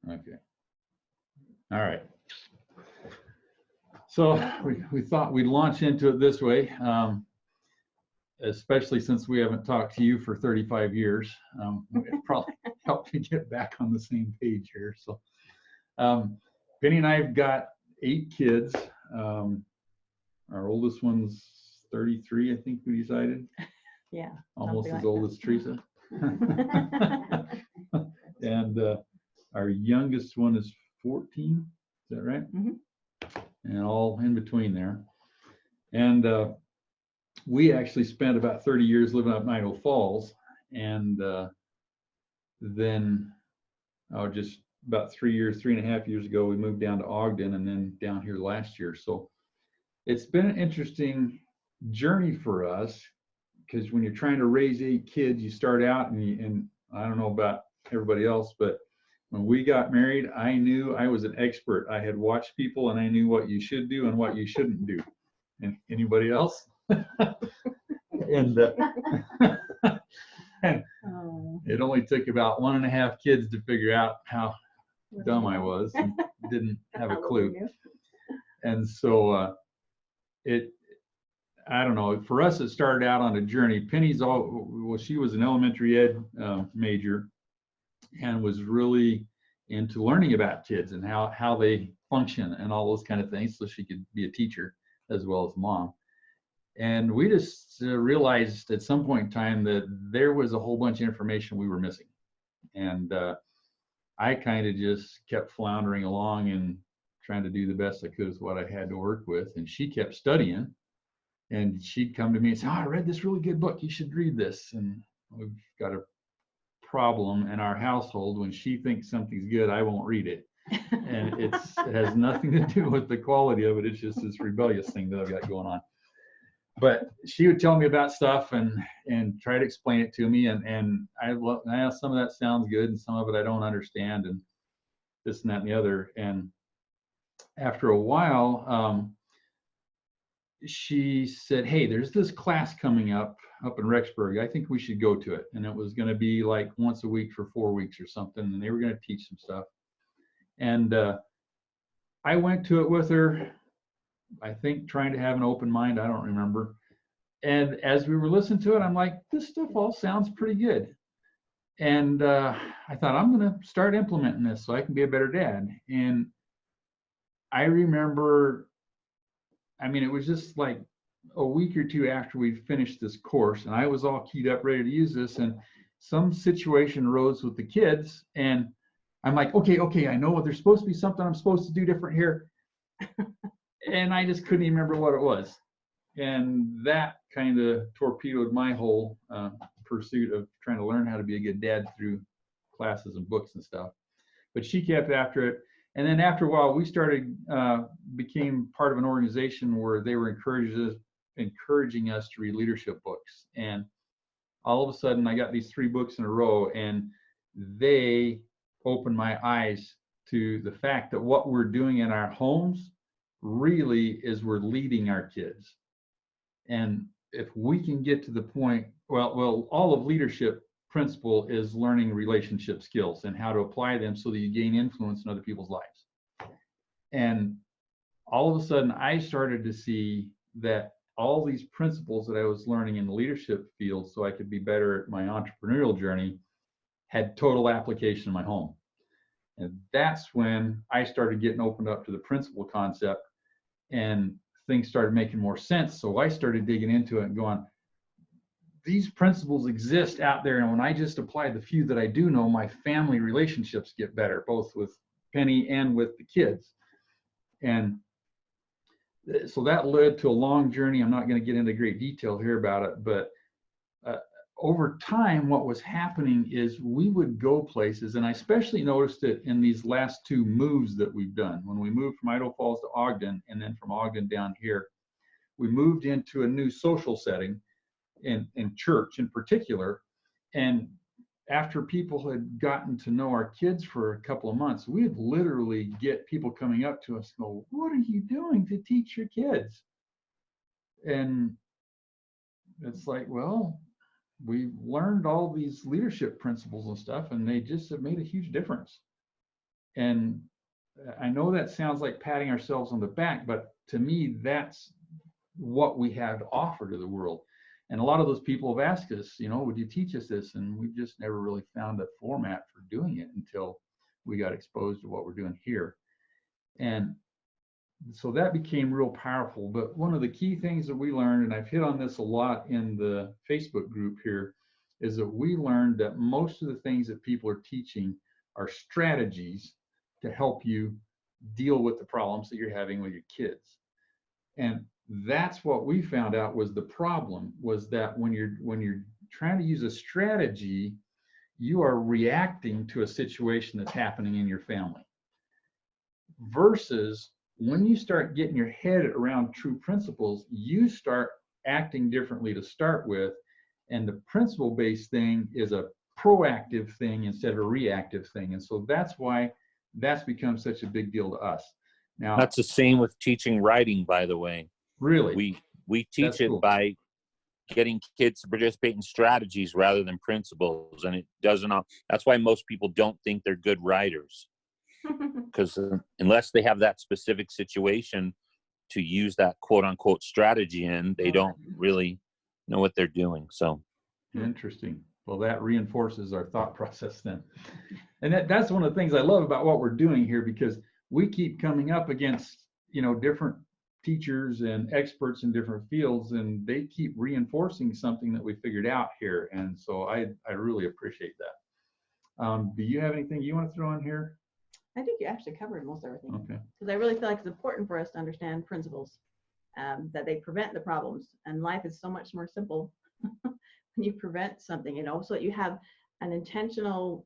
Okay. All right. So we thought we'd launch into it this way, especially since we haven't talked to you for 35 years. It probably helped me get back on the same page here. So Penny and I have got 8 kids. Our oldest one's 33, I think we decided. Yeah. Almost as like old that. as Teresa. And our youngest one is 14. Is that right? Mm-hmm. And all in between there. And we actually spent about 30 years living up in Idaho Falls. And then just about 3.5 years ago, we moved down to Ogden and then down here last year. So it's been an interesting journey for us, because when you're trying to raise 8 kids, you start out and I don't know about everybody else, but when we got married, I knew I was an expert. I had watched people and I knew what you should do and what you shouldn't do. And anybody else? And it only took about 1.5 kids to figure out how dumb I was and didn't have a clue. And so I don't know, for us, it started out on a journey. Penny's she was an elementary ed major and was really into learning about kids and how they function and all those kind of things, so she could be a teacher as well as mom. And we just realized at some point in time that there was a whole bunch of information we were missing. And I kind of just kept floundering along and trying to do the best I could with what I had to work with. And she kept studying. And she'd come to me and say, I read this really good book. You should read this. And we've got a problem in our household. When she thinks something's good, I won't read it. And it has nothing to do with the quality of it. It's just this rebellious thing that I've got going on. But she would tell me about stuff and try to explain it to me. And some of that sounds good and some of it I don't understand, and this and that and the other. And after a while, she said, hey, there's this class coming up in Rexburg. I think we should go to it. And it was going to be like once a week for 4 weeks or something. And they were going to teach some stuff. And I went to it with her, I think trying to have an open mind. I don't remember. And as we were listening to it, I'm like, this stuff all sounds pretty good. And I thought, I'm going to start implementing this so I can be a better dad. And I remember, it was just like a week or two after we finished this course, and I was all keyed up, ready to use this, and some situation arose with the kids, and I'm like, okay, I know there's supposed to be something I'm supposed to do different here. And I just couldn't even remember what it was. And that kind of torpedoed my whole pursuit of trying to learn how to be a good dad through classes and books and stuff. But she kept after it. And then after a while, we became part of an organization where they were encouraging us to read leadership books. And all of a sudden, I got these 3 books in a row, and they opened my eyes to the fact that what we're doing in our homes really is we're leading our kids. And if we can get to the point, well, all of leadership principle is learning relationship skills and how to apply them so that you gain influence in other people's lives. And all of a sudden, I started to see that all these principles that I was learning in the leadership field so I could be better at my entrepreneurial journey had total application in my home. And that's when I started getting opened up to the principle concept, and things started making more sense. So I started digging into it and going, these principles exist out there, and when I just apply the few that I do know, my family relationships get better, both with Penny and with the kids. And so that led to a long journey. I'm not going to get into great detail here about it, but over time, what was happening is we would go places, and I especially noticed it in these last 2 moves that we've done. When we moved from Idaho Falls to Ogden, and then from Ogden down here, we moved into a new social setting in church in particular. And after people had gotten to know our kids for a couple of months, we'd literally get people coming up to us and go, what are you doing to teach your kids? And it's like, well, we learned all these leadership principles and stuff, and they just have made a huge difference. And I know that sounds like patting ourselves on the back, but to me, that's what we have to offer to the world. And a lot of those people have asked us, would you teach us this? And we've just never really found a format for doing it until we got exposed to what we're doing here. And so that became real powerful. But one of the key things that we learned, and I've hit on this a lot in the Facebook group here, is that we learned that most of the things that people are teaching are strategies to help you deal with the problems that you're having with your kids. And that's what we found out was the problem, was that when you're trying to use a strategy, you are reacting to a situation that's happening in your family. Versus when you start getting your head around true principles, you start acting differently to start with. And the principle-based thing is a proactive thing instead of a reactive thing. And so that's why that's become such a big deal to us. Now, that's the same with teaching writing, by the way. Really? We teach That's it cool. by getting kids to participate in strategies rather than principles. And it doesn't, that's why most people don't think they're good writers. Because unless they have that specific situation to use that quote unquote strategy in, they don't really know what they're doing. So interesting. Well, that reinforces our thought process then. And that's one of the things I love about what we're doing here, because we keep coming up against, different teachers and experts in different fields, and they keep reinforcing something that we figured out here. And so I really appreciate that. Do you have anything you want to throw in here? I think you actually covered most everything. Okay. Because I really feel like it's important for us to understand principles, that they prevent the problems. And life is so much more simple when you prevent something, so that you have an intentional,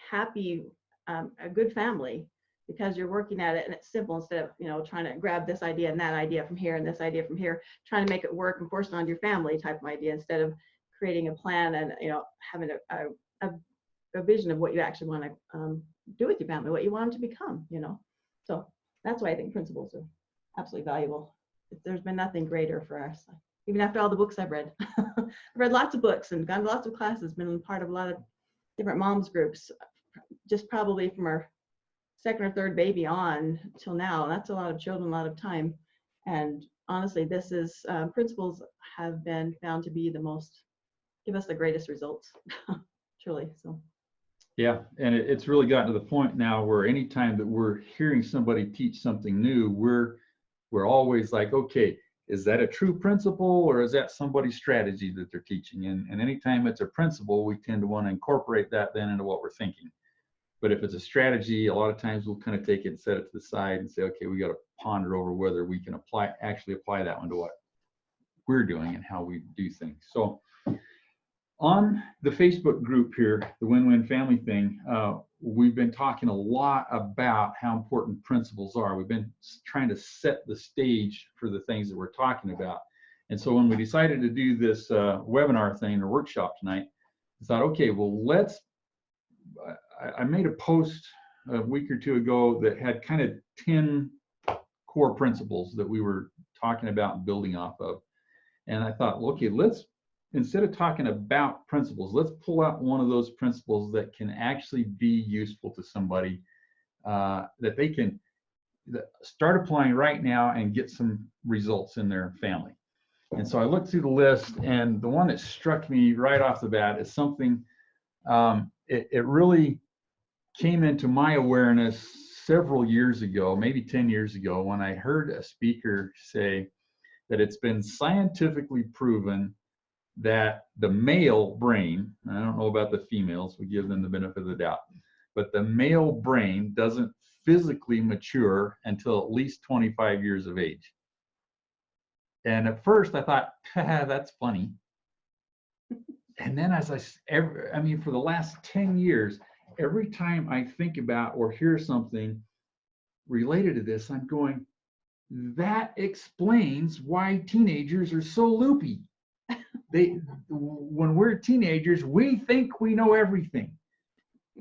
happy, a good family, because you're working at it and it's simple, instead of, trying to grab this idea and that idea from here and this idea from here, trying to make it work and force it on your family type of idea, instead of creating a plan and, having a vision of what you actually want to do with your family, what you want them to become, So that's why I think principles are absolutely valuable. There's been nothing greater for us. Even after all the books I've read. I've read lots of books and gone to lots of classes, been part of a lot of different moms groups, just probably from our second or third baby on till now. That's a lot of children, a lot of time. And honestly, this is, principles have been found to be give us the greatest results, truly, so. Yeah, and it's really gotten to the point now where anytime that we're hearing somebody teach something new, we're always like, okay, is that a true principle or is that somebody's strategy that they're teaching? And anytime it's a principle, we tend to want to incorporate that then into what we're thinking. But if it's a strategy, a lot of times we'll kind of take it and set it to the side and say, okay, we got to ponder over whether we can actually apply that one to what we're doing and how we do things. So on the Facebook group here, the Win-Win Family thing, we've been talking a lot about how important principles are. We've been trying to set the stage for the things that we're talking about. And so when we decided to do this webinar thing or workshop tonight, I thought, okay, well, I made a post a week or two ago that had kind of 10 core principles that we were talking about and building off of. And I thought, well, okay, instead of talking about principles, let's pull out one of those principles that can actually be useful to somebody, that they can start applying right now and get some results in their family. And so I looked through the list, and the one that struck me right off the bat is something, it really came into my awareness several years ago, maybe 10 years ago, when I heard a speaker say that it's been scientifically proven that the male brain, I don't know about the females, we give them the benefit of the doubt, but the male brain doesn't physically mature until at least 25 years of age. And at first I thought, that's funny. And then for the last 10 years, every time I think about or hear something related to this, I'm going, that explains why teenagers are so loopy. When we're teenagers, we think we know everything.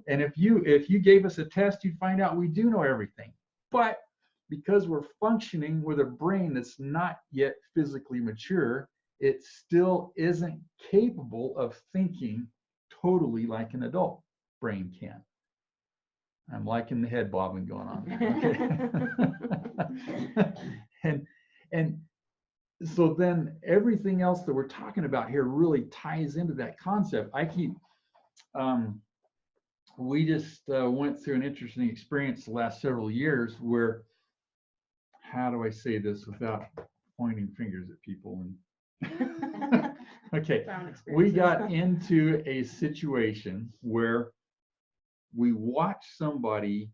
And if you gave us a test, you'd find out we do know everything. But because we're functioning with a brain that's not yet physically mature, it still isn't capable of thinking totally like an adult brain can. I'm liking the head bobbing going on there. Okay. and so then everything else that we're talking about here really ties into that concept. We just went through an interesting experience the last several years where, how do I say this without pointing fingers at people? And okay, we got into a situation where we watched somebody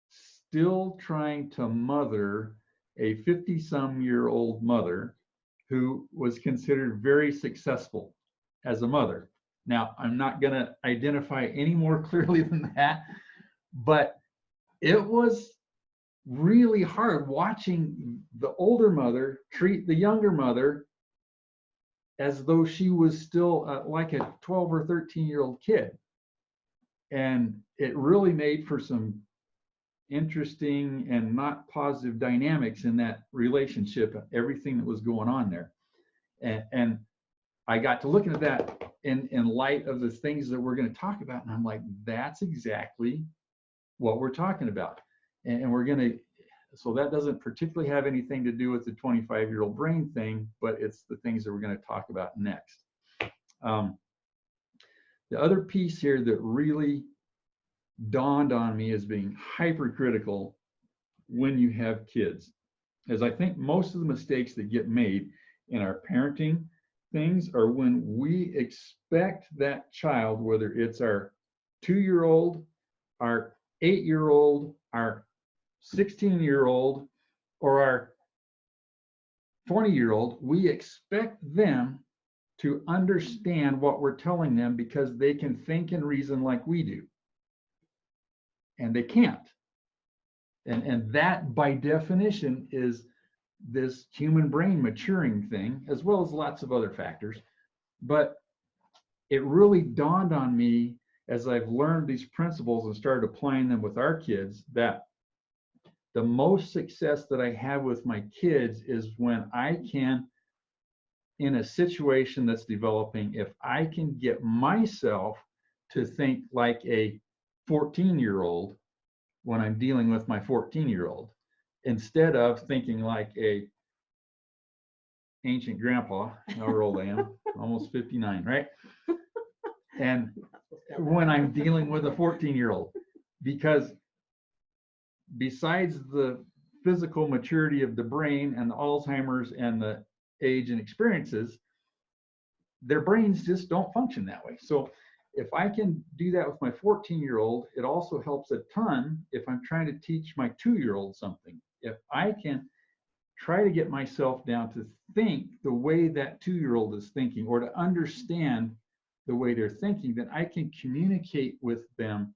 still trying to mother a 50-some-year-old mother who was considered very successful as a mother. Now, I'm not going to identify any more clearly than that, but it was really hard watching the older mother treat the younger mother as though she was still like a 12 or 13-year-old kid. And it really made for some interesting and not positive dynamics in that relationship, everything that was going on there. And I got to looking at that in light of the things that we're going to talk about. And I'm like, that's exactly what we're talking about. And we're going to, so that doesn't particularly have anything to do with the 25-year-old brain thing, but it's the things that we're going to talk about next. The other piece here that really dawned on me as being hypercritical when you have kids is I think most of the mistakes that get made in our parenting things are when we expect that child, whether it's our 2-year-old, our 8-year-old, our 16-year-old, or our 20-year-old, we expect them to understand what we're telling them because they can think and reason like we do. And they can't. And that, by definition, is this human brain maturing thing, as well as lots of other factors. But it really dawned on me as I've learned these principles and started applying them with our kids that the most success that I have with my kids is when I can, in a situation that's developing, if I can get myself to think like a 14-year-old when I'm dealing with my 14-year-old, instead of thinking like a ancient grandpa, however old I am, almost 59, right? And when I'm dealing with a 14-year-old, because besides the physical maturity of the brain and the Alzheimer's and the age and experiences, their brains just don't function that way. So if I can do that with my 14-year-old, it also helps a ton if I'm trying to teach my 2-year-old something. If I can try to get myself down to think the way that 2-year-old is thinking, or to understand the way they're thinking, then I can communicate with them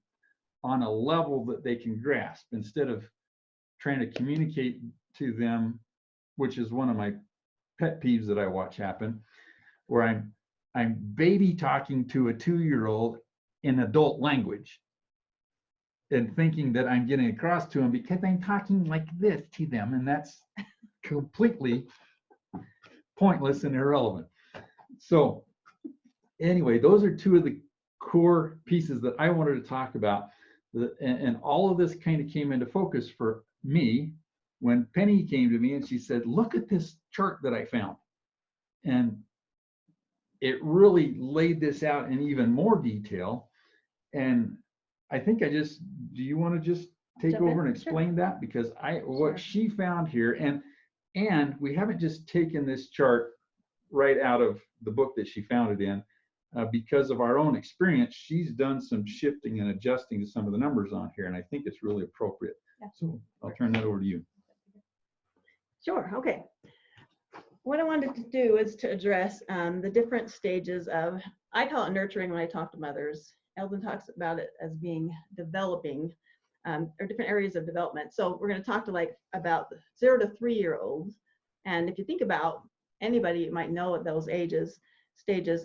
on a level that they can grasp, instead of trying to communicate to them, which is one of my pet peeves that I watch happen, where I'm baby talking to a 2-year-old in adult language and thinking that I'm getting across to them because I'm talking like this to them, and that's completely pointless and irrelevant. So anyway, those are two of the core pieces that I wanted to talk about. And all of this kind of came into focus for me when Penny came to me and she said, look at this chart that I found. And it really laid this out in even more detail. And I think do you want to just take over and explain that? Because what she found here, and we haven't just taken this chart right out of the book that she found it in. Because of our own experience, she's done some shifting and adjusting to some of the numbers on here, and I think it's really appropriate. Yeah. So I'll turn that over to you. Sure, okay. What I wanted to do is to address the different stages of, I call it nurturing when I talk to mothers. Eldon talks about it as being developing, or different areas of development. So we're going to talk about 0 to 3-year-olds. And if you think about anybody you might know at those stages,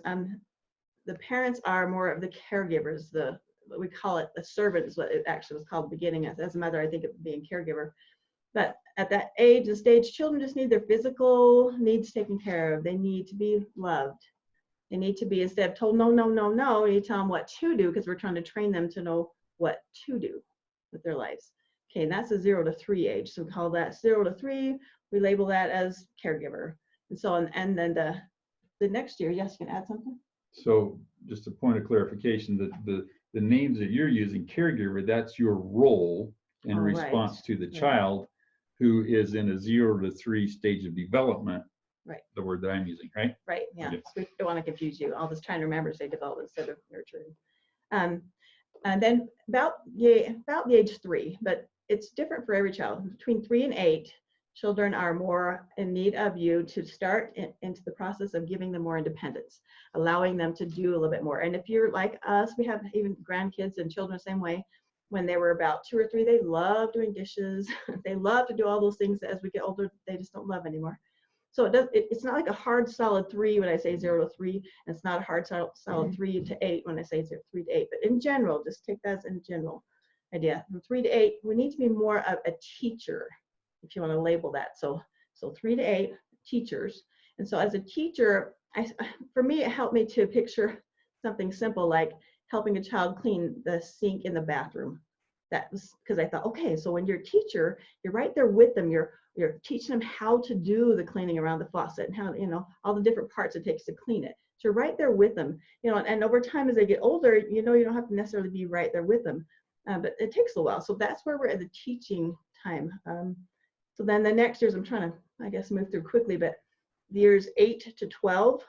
the parents are more of the caregivers, what we call it, the servant is what it actually was called at the beginning. As a mother, I think of being caregiver. But at that age and stage, children just need their physical needs taken care of. They need to be loved. They need to be, instead of told, no, no, no, no, you tell them what to do, because we're trying to train them to know what to do with their lives. Okay, and that's a 0 to 3 age. So we call that 0 to 3. We label that as caregiver. And so on. And then the next year, yes, you can add something? So just a point of clarification, that the names that you're using, caregiver, that's your role in Oh, right. response to the Right. child who is in a 0 to 3 stage of development. Right. The word that I'm using, right? Right, yeah. Okay. So we don't want to confuse you. I'll just try to remember to say development instead of nurturing. And then about the age 3, but it's different for every child. Between 3 and 8, children are more in need of you to start into the process of giving them more independence, allowing them to do a little bit more. And if you're like us, we have even grandkids and children the same way. When they were about 2 or 3, they love doing dishes. They love to do all those things that as we get older, they just don't love anymore. So it's not like a hard solid 3 when I say 0 to 3, and it's not a hard solid 3 to 8 when I say 3 to 8. But in general, just take that as in general idea. From 3 to 8, we need to be more of a teacher, if you want to label that. So 3 to 8, teachers. And so as a teacher, for me, it helped me to picture something simple like helping a child clean the sink in the bathroom. That was because I thought, okay, so when you're a teacher, you're right there with them. You're teaching them how to do the cleaning around the faucet and how, all the different parts it takes to clean it. So you're right there with them, and over time as they get older, you don't have to necessarily be right there with them, but it takes a while. So that's where we're at the teaching time. So then the next years, I'm trying to, I guess, move through quickly, but the years 8 to 12,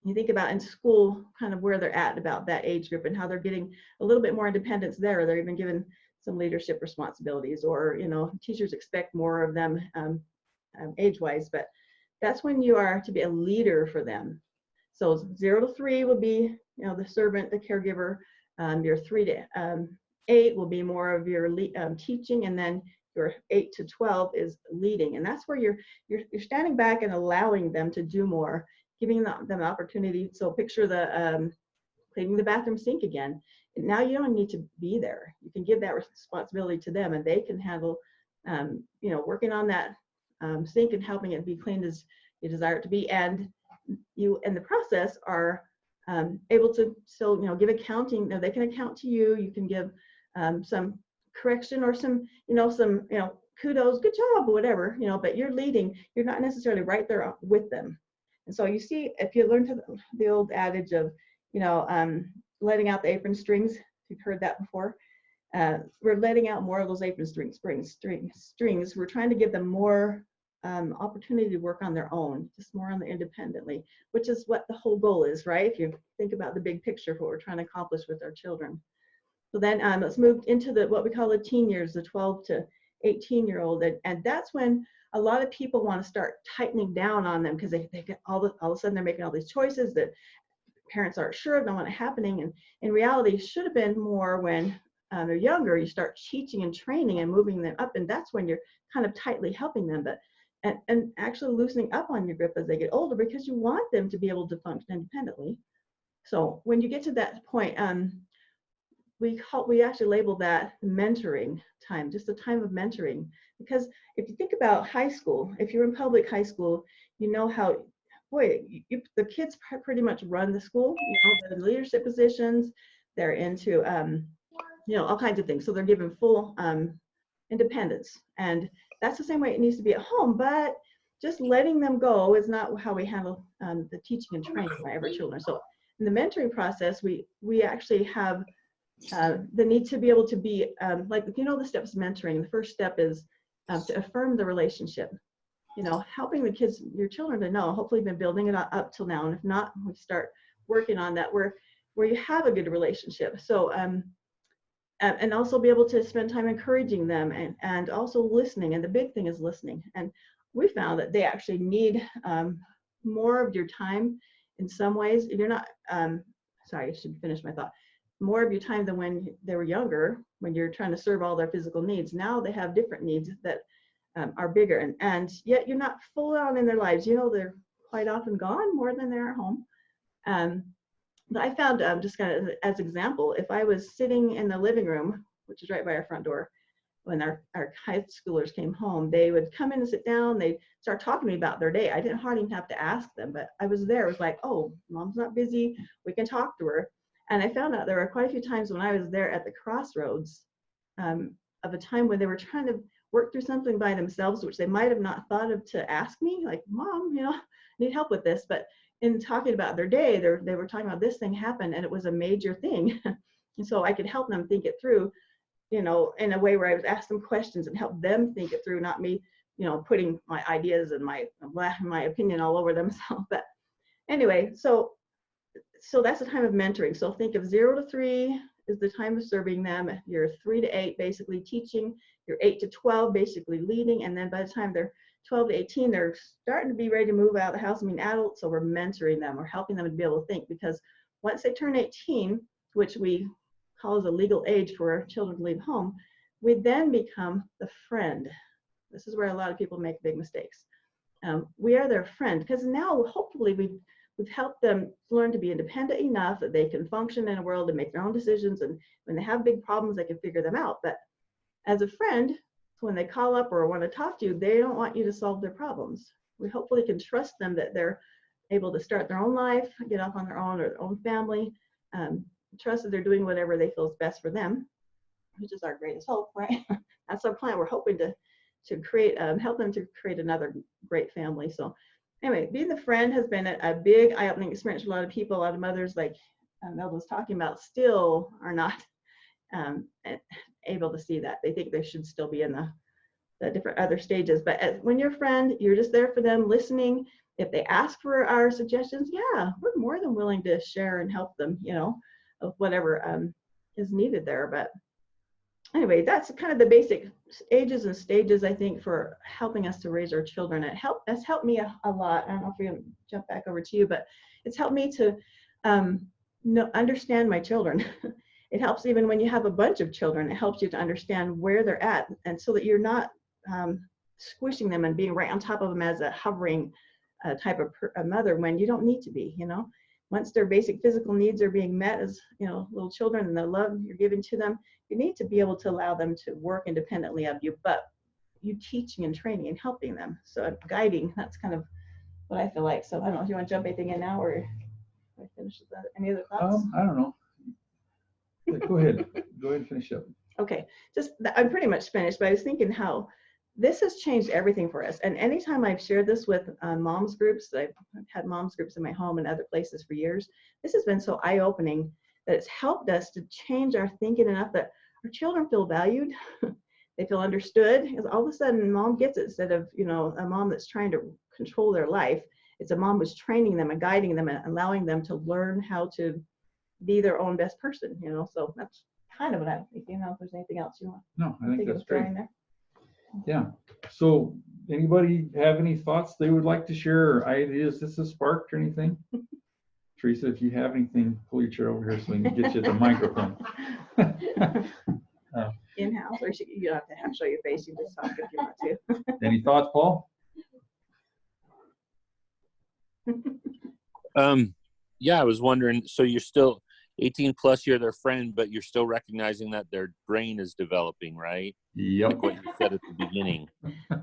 you think about in school, kind of where they're at about that age group and how they're getting a little bit more independence there. They're even given some leadership responsibilities, or teachers expect more of them age-wise, but that's when you are to be a leader for them. So 0 to 3 will be the servant, the caregiver. Your 3 to 8 will be more of your teaching, and then your 8 to 12 is leading, and that's where you're standing back and allowing them to do more, giving them the opportunity. So picture the cleaning the bathroom sink again. Now you don't need to be there. You can give that responsibility to them, and they can handle, working on that sink and helping it be cleaned as you desire it to be. And you, in the process, are able to still, give accounting. They can account to you. You can give some correction or some kudos, good job, or whatever, but you're leading. You're not necessarily right there with them. And so you see, if you learn to the old adage of, letting out the apron strings, if you've heard that before, we're letting out more of those apron strings. We're trying to give them more opportunity to work on their own, just more on the independently, which is what the whole goal is, right? If you think about the big picture of what we're trying to accomplish with our children. So then let's move into what we call the teen years, the 12 to 18-year-old, and that's when a lot of people want to start tightening down on them because they get all of a sudden they're making all these choices that parents aren't sure of, don't want it happening. And in reality, it should have been more when they're younger. You start teaching and training and moving them up, and that's when you're kind of tightly helping them, but and actually loosening up on your grip as they get older, because you want them to be able to function independently. So when you get to that point, we actually label that mentoring time, just a time of mentoring. Because if you think about high school, if you're in public high school, you know how, boy, the kids pretty much run the school, the leadership positions, they're into, all kinds of things. So they're given full independence. And that's the same way it needs to be at home, but just letting them go is not how we handle the teaching and training of every children. So in the mentoring process, we actually have the need to be able to be, the steps of mentoring. The first step is to affirm the relationship. Helping the kids, your children, to know, hopefully you've been building it up till now. And if not, we start working on that where you have a good relationship. So, and also be able to spend time encouraging them and also listening. And the big thing is listening. And we found that they actually need more of your time in some ways. If you're not, sorry, I should finish my thought. More of your time than when they were younger, when you're trying to serve all their physical needs. Now they have different needs that are bigger, and yet you're not full on in their lives. They're quite often gone more than they're at home. But I found, just kind of as example, if I was sitting in the living room, which is right by our front door, when our high schoolers came home, they would come in and sit down. They'd start talking to me about their day. I didn't hardly have to ask them, but I was there. It was like, oh, mom's not busy. We can talk to her. And I found out there were quite a few times when I was there at the crossroads of a time when they were trying to work through something by themselves, which they might have not thought of to ask me, like, Mom, I need help with this. But in talking about their day, they were talking about this thing happened and it was a major thing. And so I could help them think it through, in a way where I would ask them questions and help them think it through, not me, putting my ideas and my opinion all over them. But anyway, so that's a time of mentoring. So think of 0 to 3 is the time of serving them. You're 3 to 8 basically teaching. You're 8 to 12 basically leading. And then by the time they're 12 to 18, they're starting to be ready to move out of the house. I mean, adults. So we're mentoring them. We're helping them to be able to think, because once they turn 18, which we call as a legal age for children to leave home, we then become the friend. This is where a lot of people make big mistakes. We are their friend, because now hopefully we've helped them learn to be independent enough that they can function in a world and make their own decisions. And when they have big problems, they can figure them out. But as a friend, when they call up or want to talk to you, they don't want you to solve their problems. We hopefully can trust them that they're able to start their own life, get off on their own or their own family, trust that they're doing whatever they feel is best for them, which is our greatest hope, right? That's our plan. We're hoping to create, help them to create another great family. So anyway, being the friend has been a big eye-opening experience for a lot of people. A lot of mothers, like Melba was talking about, still are not able to see that. They think they should still be in the different other stages. But when you're a friend, you're just there for them, listening. If they ask for our suggestions, yeah, we're more than willing to share and help them, of whatever is needed there. But anyway, that's kind of the basic ages and stages, I think, for helping us to raise our children. It's helped me a lot. I don't know if we're going to jump back over to you, but it's helped me to understand my children. It helps even when you have a bunch of children. It helps you to understand where they're at, and so that you're not squishing them and being right on top of them as a hovering type of a mother when you don't need to be, Once their basic physical needs are being met as, little children, and the love you're giving to them, you need to be able to allow them to work independently of you, but you teaching and training and helping them. So guiding, that's kind of what I feel like. So I don't know if you want to jump anything in now, or I finish with that. Any other thoughts? I don't know. Go ahead. Go ahead and finish up. Okay, I'm pretty much finished, but I was thinking how this has changed everything for us. And anytime I've shared this with moms groups, I've had moms groups in my home and other places for years, this has been so eye-opening that it's helped us to change our thinking enough that our children feel valued, they feel understood. Because all of a sudden, mom gets it, instead of, a mom that's trying to control their life. It's a mom who's training them and guiding them and allowing them to learn how to be their own best person, So that's kind of what I'm thinking. If there's anything else you want. No, I think that's great. There. Yeah. So anybody have any thoughts they would like to share, or ideas this has sparked, or anything? Teresa, if you have anything, pull your chair over here so we can get you the microphone. In-house, or you don't have to show your face. You just talk if you want to. Any thoughts, Paul? Yeah, I was wondering, so you're still 18 plus, you're their friend, but you're still recognizing that their brain is developing, right? Yep. Like what you said at the beginning.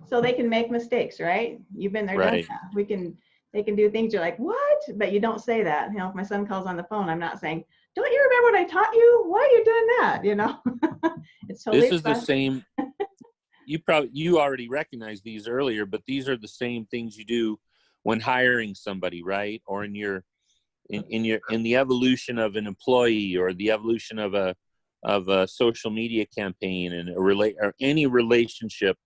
So they can make mistakes, right? You've been there, right. Done that. They can do things you're like, what? But you don't say that. If my son calls on the phone, I'm not saying, don't you remember what I taught you? Why are you doing that? It's totally this is the same. You already recognized these earlier, but these are the same things you do when hiring somebody, right? Or in the evolution of an employee, or the evolution of a social media campaign, and or any relationship.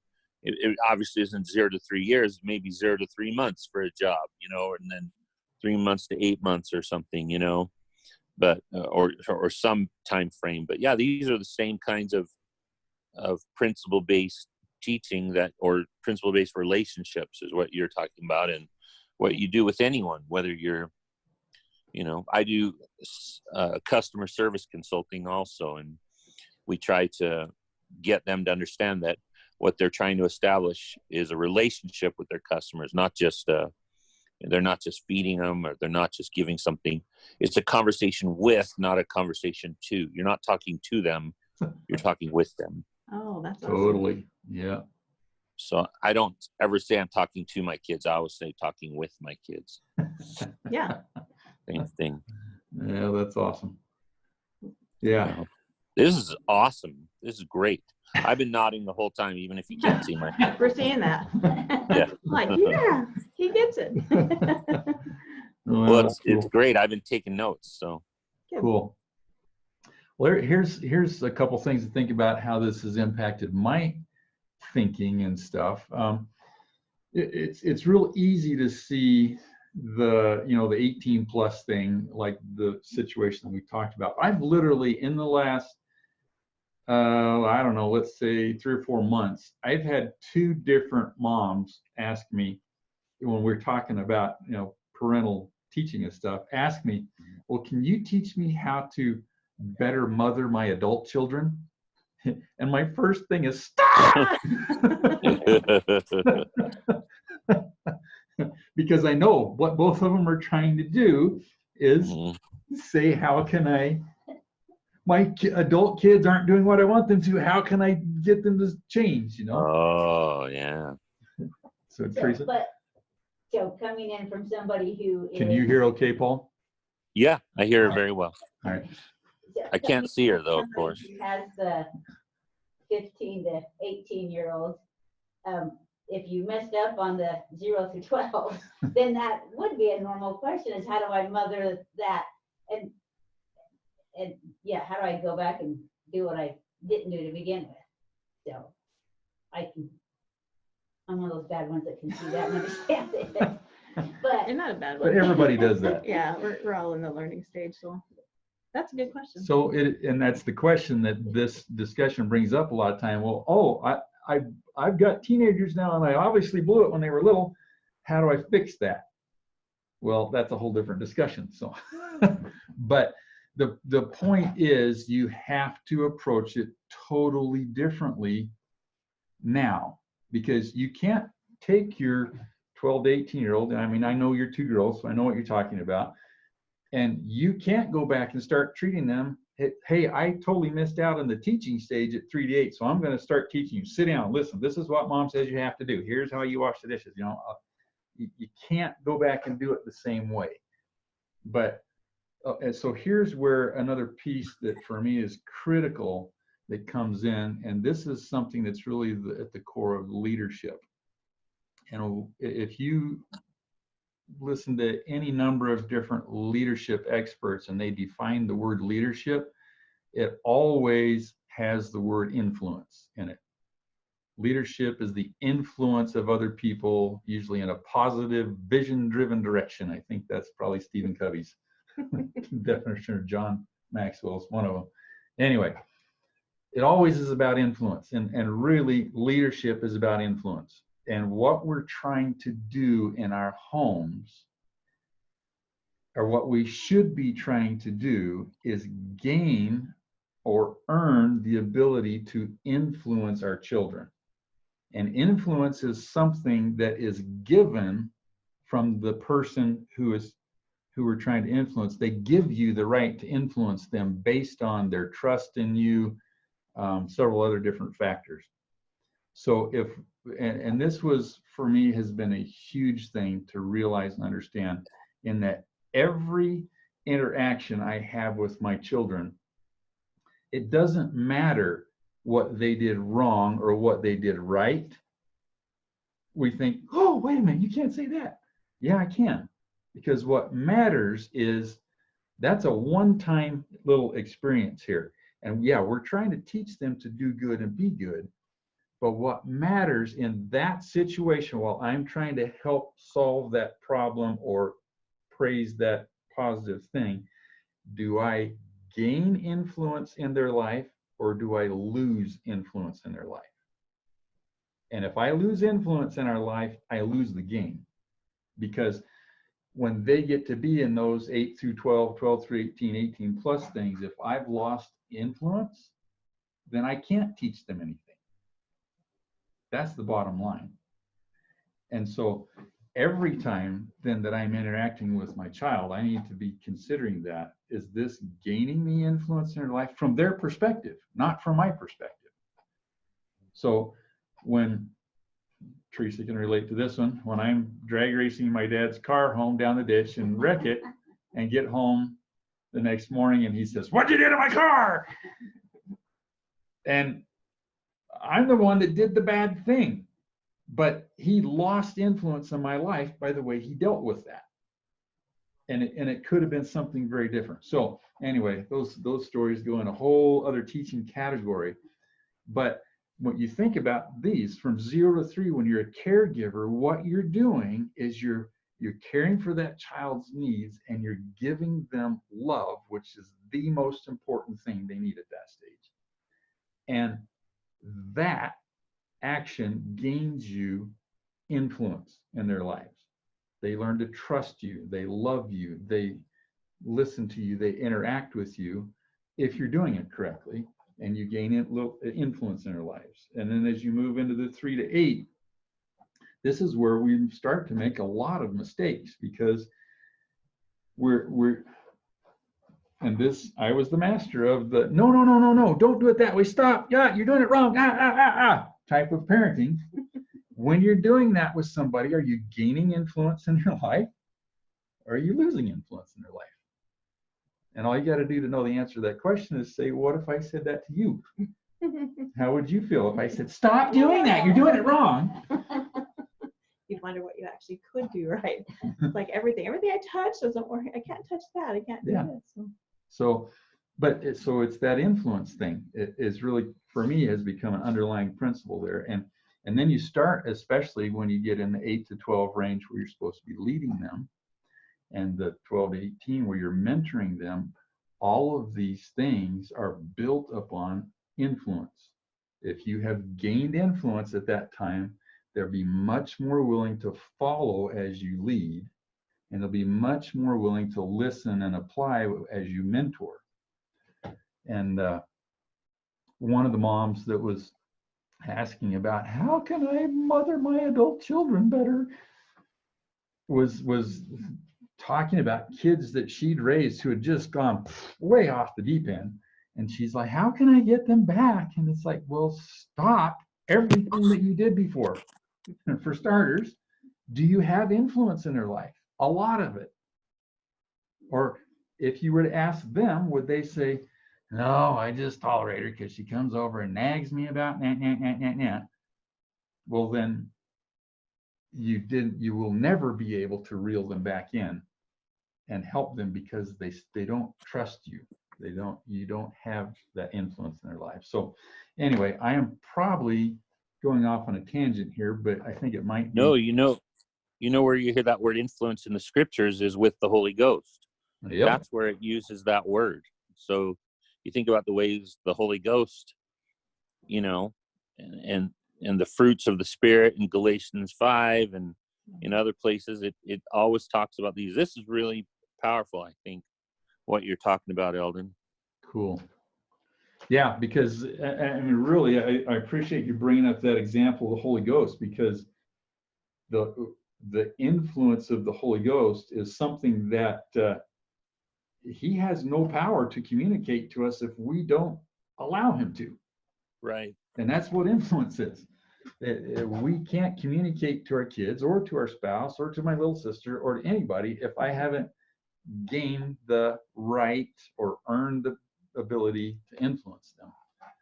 It obviously isn't 0 to 3 years, maybe 0 to 3 months for a job, and then 3 months to 8 months or something, but or some time frame. But yeah, these are the same kinds of principle-based teaching or principle-based relationships is what you're talking about, and what you do with anyone, whether you're, I do customer service consulting also, and we try to get them to understand that what they're trying to establish is a relationship with their customers, not just they're not just feeding them, or they're not just giving something. It's a conversation with, not a conversation to. You're not talking to them, you're talking with them. Oh, that's totally awesome. Yeah. So I don't ever say I'm talking to my kids. I always say talking with my kids. Yeah. Same thing. Yeah, that's awesome. Yeah. This is awesome. This is great. I've been nodding the whole time, even if you can't see my hand. We're seeing that. Yeah. Like, yeah, he gets it. Well, That's it's cool. great. I've been taking notes. So Cool. Well, here's a couple things to think about how this has impacted my thinking and stuff. It's real easy to see the 18 plus thing, like the situation we talked about. I've literally in the last I don't know, let's say 3 or 4 months, I've had 2 different moms ask me when we're talking about parental teaching and stuff, ask me, well, can you teach me how to better mother my adult children? And my first thing is stop. Because I know what both of them are trying to do is say, how can my adult kids aren't doing what I want them to, how can I get them to change, Oh, yeah. So Teresa, So coming in from somebody who is. can you hear okay, Paul? Yeah, I hear her very well. All right. I can't see her though, of course. Who has the 15 to 18-year-olds, if you messed up on the 0 through 12, then that would be a normal question, is how do I mother that? And yeah, how do I go back and do what I didn't do to begin with? So I'm one of those bad ones that can see that and understand it. But You're not a bad But one. everybody does that. Yeah, we're all in the learning stage, so that's a good question. So and that's the question that this discussion brings up a lot of time. Well, I've got teenagers now, and I obviously blew it when they were little. How do I fix that? Well, that's a whole different discussion. So, but the point is, you have to approach it totally differently now, because you can't take your 12 to 18-year-old, and I mean, I know you're 2 girls, so I know what you're talking about, and you can't go back and start treating them, hey, I totally missed out on the teaching stage at 3 to 8, so I'm going to start teaching you. Sit down, listen, this is what mom says you have to do. Here's how you wash the dishes. You can't go back and do it the same way. But and so here's where another piece that for me is critical that comes in, and this is something that's really at the core of leadership. And if you listen to any number of different leadership experts and they define the word leadership, it always has the word influence in it. Leadership is the influence of other people, usually in a positive, vision-driven direction. I think that's probably Stephen Covey's definition, or John Maxwell's, one of them. Anyway, it always is about influence, and really leadership is about influence. And what we're trying to do in our homes, or what we should be trying to do, is gain or earn the ability to influence our children. And influence is something that is given from the person who we're trying to influence. They give you the right to influence them based on their trust in you, several other different factors. So and this was, for me, has been a huge thing to realize and understand, in that every interaction I have with my children, it doesn't matter what they did wrong or what they did right. We think, oh, wait a minute, you can't say that. Yeah, I can. Because what matters is that's a one-time little experience here. And yeah, we're trying to teach them to do good and be good. But what matters in that situation, while I'm trying to help solve that problem or praise that positive thing, do I gain influence in their life, or do I lose influence in their life? And if I lose influence in our life, I lose the game. Because when they get to be in those 8 through 12, 12 through 18, 18 plus things, if I've lost influence, then I can't teach them anything. That's the bottom line. And so every time then that I'm interacting with my child, I need to be considering that, is this gaining me influence in their life from their perspective, not from my perspective? So when Teresa can relate to this one, when I'm drag racing my dad's car home down the ditch and wreck it and get home the next morning and he says, "What'd you do to my car?" And I'm the one that did the bad thing, but he lost influence in my life by the way he dealt with that. And it could have been something very different. So anyway, those stories go in a whole other teaching category. But when you think about these from 0 to 3, when you're a caregiver, what you're doing is you're caring for that child's needs and you're giving them love, which is the most important thing they need at that stage. And that action gains you influence in their lives. They learn to trust you, they love you, they listen to you, they interact with you if you're doing it correctly, and you gain influence in their lives. And then as you move into the 3 to 8, this is where we start to make a lot of mistakes, because and this, I was the master of the no, don't do it that way, stop, yeah, you're doing it wrong, type of parenting. When you're doing that with somebody, are you gaining influence in your life, or are you losing influence in their life? And all you got to do to know the answer to that question is say, what if I said that to you? How would you feel if I said, stop doing that, you're doing it wrong? You'd wonder what you actually could do, right? It's like everything I touch doesn't work. I can't touch that. I can't do this. So it's that influence thing. It is really, for me, has become an underlying principle there. And then you start, especially when you get in the 8 to 12 range where you're supposed to be leading them, and the 12 to 18 where you're mentoring them, all of these things are built upon influence. If you have gained influence at that time, they'll be much more willing to follow as you lead, and they'll be much more willing to listen and apply as you mentor. And one of the moms that was asking about how can I mother my adult children better was talking about kids that she'd raised who had just gone way off the deep end. And she's like, how can I get them back? And it's like, well, stop everything that you did before. And for starters, do you have influence in their life? A lot of it. Or if you were to ask them, would they say, no, I just tolerate her because she comes over and nags me about nah. Well, then you will never be able to reel them back in and help them, because they don't trust you. You don't have that influence in their life. So anyway, I am probably going off on a tangent here, but I think it might be. No, you know where you hear that word influence in the scriptures is with the Holy Ghost. Yep. That's where it uses that word. So you think about the ways the Holy Ghost, and the fruits of the Spirit in Galatians 5 and in other places, it always talks about these. This is really powerful, I think, what you're talking about, Eldon. Cool. Yeah, because I mean, really, I appreciate you bringing up that example of the Holy Ghost, because the influence of the Holy Ghost is something that he has no power to communicate to us if we don't allow him to. Right. And that's what influence is. We can't communicate to our kids or to our spouse or to my little sister or to anybody if I haven't gained the right or earned the ability to influence them.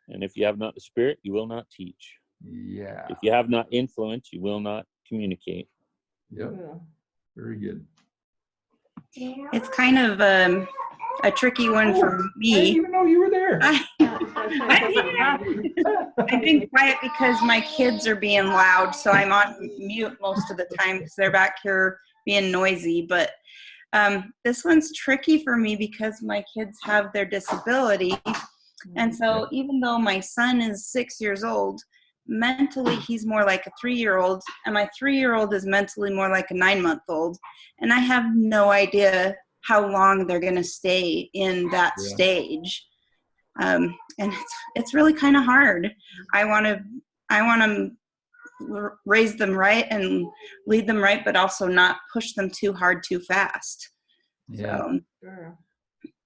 And if you have not the Spirit, you will not teach. Yeah. If you have not influence, you will not communicate. Yep. yeah. Very good. It's kind of a tricky one for I didn't me. even know you were there. I've been quiet because my kids are being loud, so I'm on mute most of the time because they're back here being noisy. But this one's tricky for me because my kids have their disability. And so even though my son is 6 years old, mentally he's more like a 3-year-old, and my 3-year-old is mentally more like a 9-month-old. And I have no idea how long they're going to stay in that stage. And it's really kind of hard. I want to raise them right and lead them right, but also not push them too hard too fast. Yeah. Sure.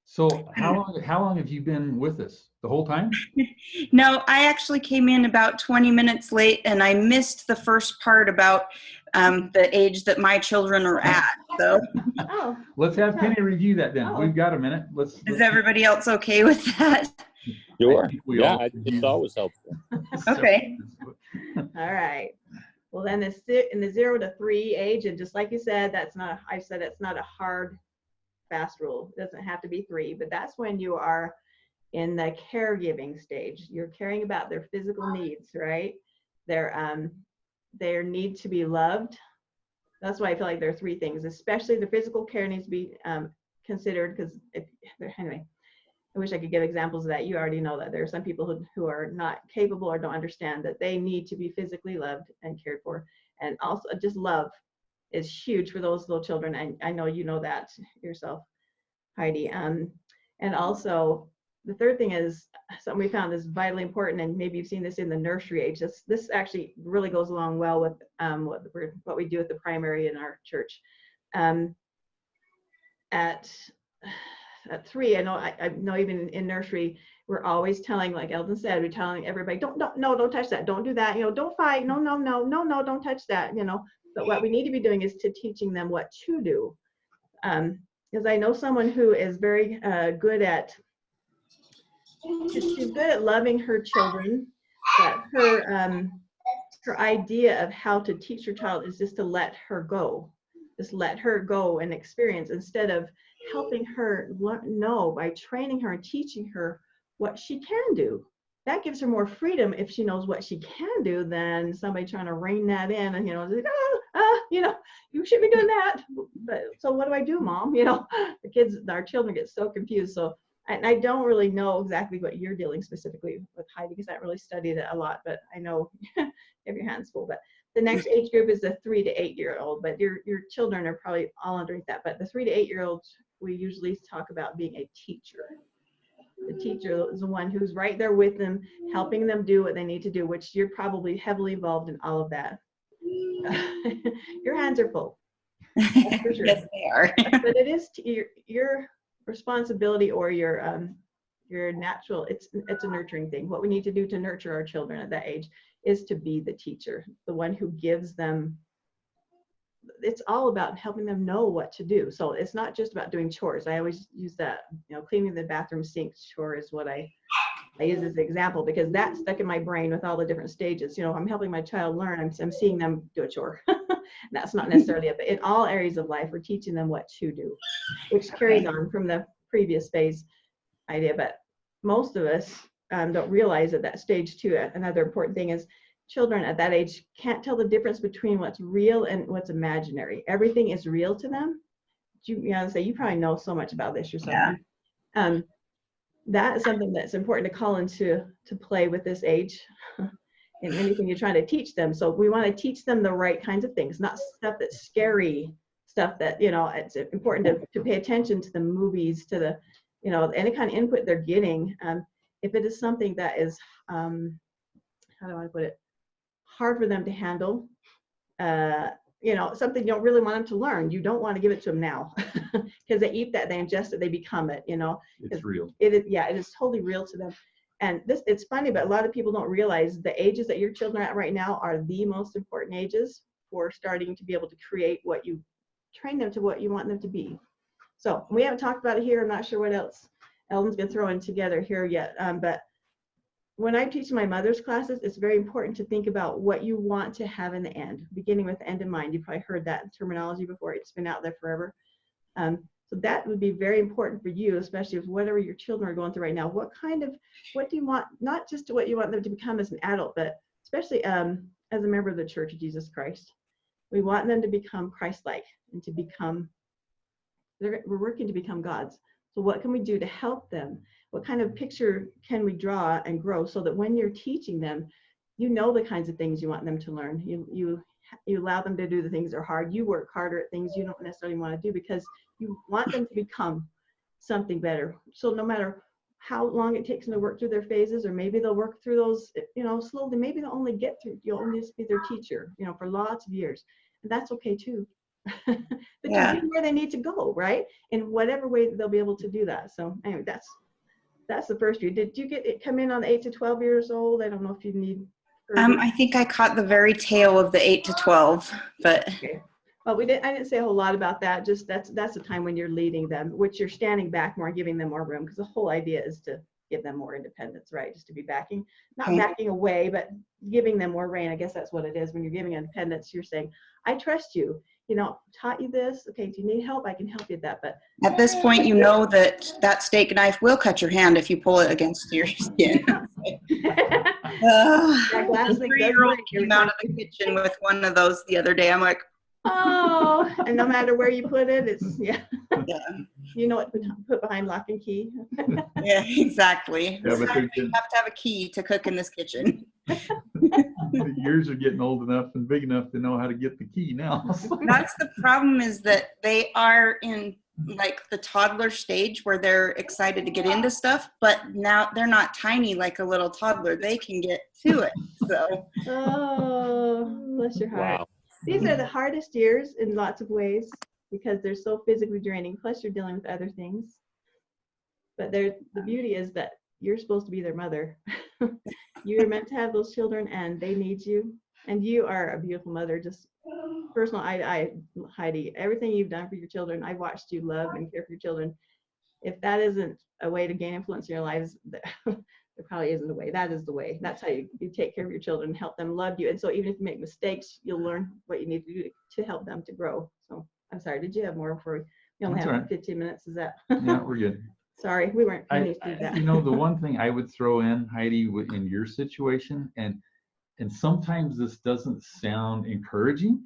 So how long have you been with us? The whole time? No, I actually came in about 20 minutes late, and I missed the first part about the age that my children are at. So Oh, Let's have Penny review that then. Oh. We've got a minute. is everybody else okay with that? Sure. think we Yeah, all it's always helpful. Okay. all right. Well, then in the 0 to 3 age, and just like you said, I said it's not a hard, fast rule. It doesn't have to be 3, but that's when you are in the caregiving stage. You're caring about their physical needs, right? Their need to be loved. That's why I feel like there are 3 things, especially the physical care needs to be considered, because anyway, I wish I could give examples of that. You already know that there are some people who are not capable or don't understand that they need to be physically loved and cared for. And also just love is huge for those little children. And I know you know that yourself, Heidi. And also the third thing is something we found is vitally important, and maybe you've seen this in the nursery age. This actually really goes along well with what we do at the primary in our church. At 3, I know even in nursery, we're always telling, like Eldon said, we're telling everybody, don't touch that, don't do that, don't fight, no, don't touch that, But what we need to be doing is to teaching them what to do. Because I know someone who is very good at, she's good at loving her children, but her idea of how to teach her child is just to let her go. Just let her go and experience, instead of helping her know by training her and teaching her what she can do. That gives her more freedom if she knows what she can do than somebody trying to rein that in and, like, you should be doing that. But so what do I do, Mom? Our children get so confused. So I don't really know exactly what you're dealing specifically with, Heidi, because I haven't really studied it a lot, but I know you have your hands full. But the next age group is the 3 to 8 year old, but your children are probably all underneath that. But the 3 to 8 year olds, we usually talk about being a teacher. The teacher is the one who's right there with them, helping them do what they need to do, which you're probably heavily involved in all of that. Your hands are full. That's for sure. Yes, they are. But it is your responsibility, or your natural, it's a nurturing thing. What we need to do to nurture our children at that age is to be the teacher, the one who gives them. It's all about helping them know what to do. So it's not just about doing chores. I always use that, cleaning the bathroom sink chore is what I use as an example, because that stuck in my brain with all the different stages. I'm helping my child learn. I'm seeing them do a chore. That's not necessarily it, but in all areas of life, we're teaching them what to do, which carries on from the previous phase idea. But most of us don't realize at that stage too. Another important thing is children at that age can't tell the difference between what's real and what's imaginary. Everything is real to them. You probably know so much about this yourself. Yeah. That is something that's important to call into play with this age in anything you're trying to teach them. So we want to teach them the right kinds of things, not stuff that's scary, stuff that, it's important to pay attention to the movies, to the, any kind of input they're getting. If it is something that is, how do I put it, hard for them to handle, something you don't really want them to learn, you don't want to give it to them now, because they eat that, they ingest it, they become it. It's real. It is totally real to them. And it's funny, but a lot of people don't realize the ages that your children are at right now are the most important ages for starting to be able to create what you train them to, what you want them to be. So we haven't talked about it here. I'm not sure what else Eldon's been throwing together here yet, but when I teach my mother's classes, it's very important to think about what you want to have in the end, beginning with the end in mind. You've probably heard that terminology before. It's been out there forever. So that would be very important for you, especially with whatever your children are going through right now. What do you want, not just what you want them to become as an adult, but especially as a member of the Church of Jesus Christ. We want them to become Christ-like and to become, we're working to become God's. So what can we do to help them? What kind of picture can we draw and grow so that when you're teaching them, the kinds of things you want them to learn. You allow them to do the things that are hard. You work harder at things you don't necessarily want to do because you want them to become something better. So no matter how long it takes them to work through their phases, or maybe they'll work through those, slowly, maybe they'll only get through, you'll only just be their teacher, for lots of years. And that's okay too. But Yeah. you know where they need to go, right? In whatever way they'll be able to do that. So anyway, that's the first view. Did you come in on 8 to 12 years old? I don't know if you need I think I caught the very tail of the 8 to 12, but Okay. Well, I didn't say a whole lot about that. Just that's the time when you're leading them, which you're standing back more, giving them more room, because the whole idea is to give them more independence, right? Just to be not Okay. backing away, but giving them more reign. I guess that's what it is. When you're giving independence, you're saying, I trust you. Taught you this. Okay, do you need help? I can help you with that. But at this point, you know that steak knife will cut your hand if you pull it against your skin. that glass thing does 3-year-old break every came out time. of the kitchen with one of those the other day. I'm like, Oh, and no matter where you put it, it's yeah, you know what to put behind lock and key. yeah, exactly. Yeah, but You have to have a key to cook in this kitchen. the years are getting old enough and big enough to know how to get the key now. That's the problem, is that they are in like the toddler stage where they're excited to get into stuff, but now they're not tiny like a little toddler. They can get to it. So Oh, bless your heart. Wow. These are the hardest years in lots of ways because they're so physically draining. Plus, you're dealing with other things. But the beauty is that you're supposed to be their mother. You're meant to have those children, and they need you. And you are a beautiful mother. Just personal, Heidi, everything you've done for your children, I've watched you love and care for your children. If that isn't a way to gain influence in your lives, there probably isn't a way. That is the way. That's how you take care of your children, help them love you. And so even if you make mistakes, you'll learn what you need to do to help them to grow. So I'm sorry, did you have more before we only That's have all right. 15 minutes? Is that? Yeah, we're good. Sorry, we weren't finished with that. The one thing I would throw in, Heidi, in your situation, and sometimes this doesn't sound encouraging,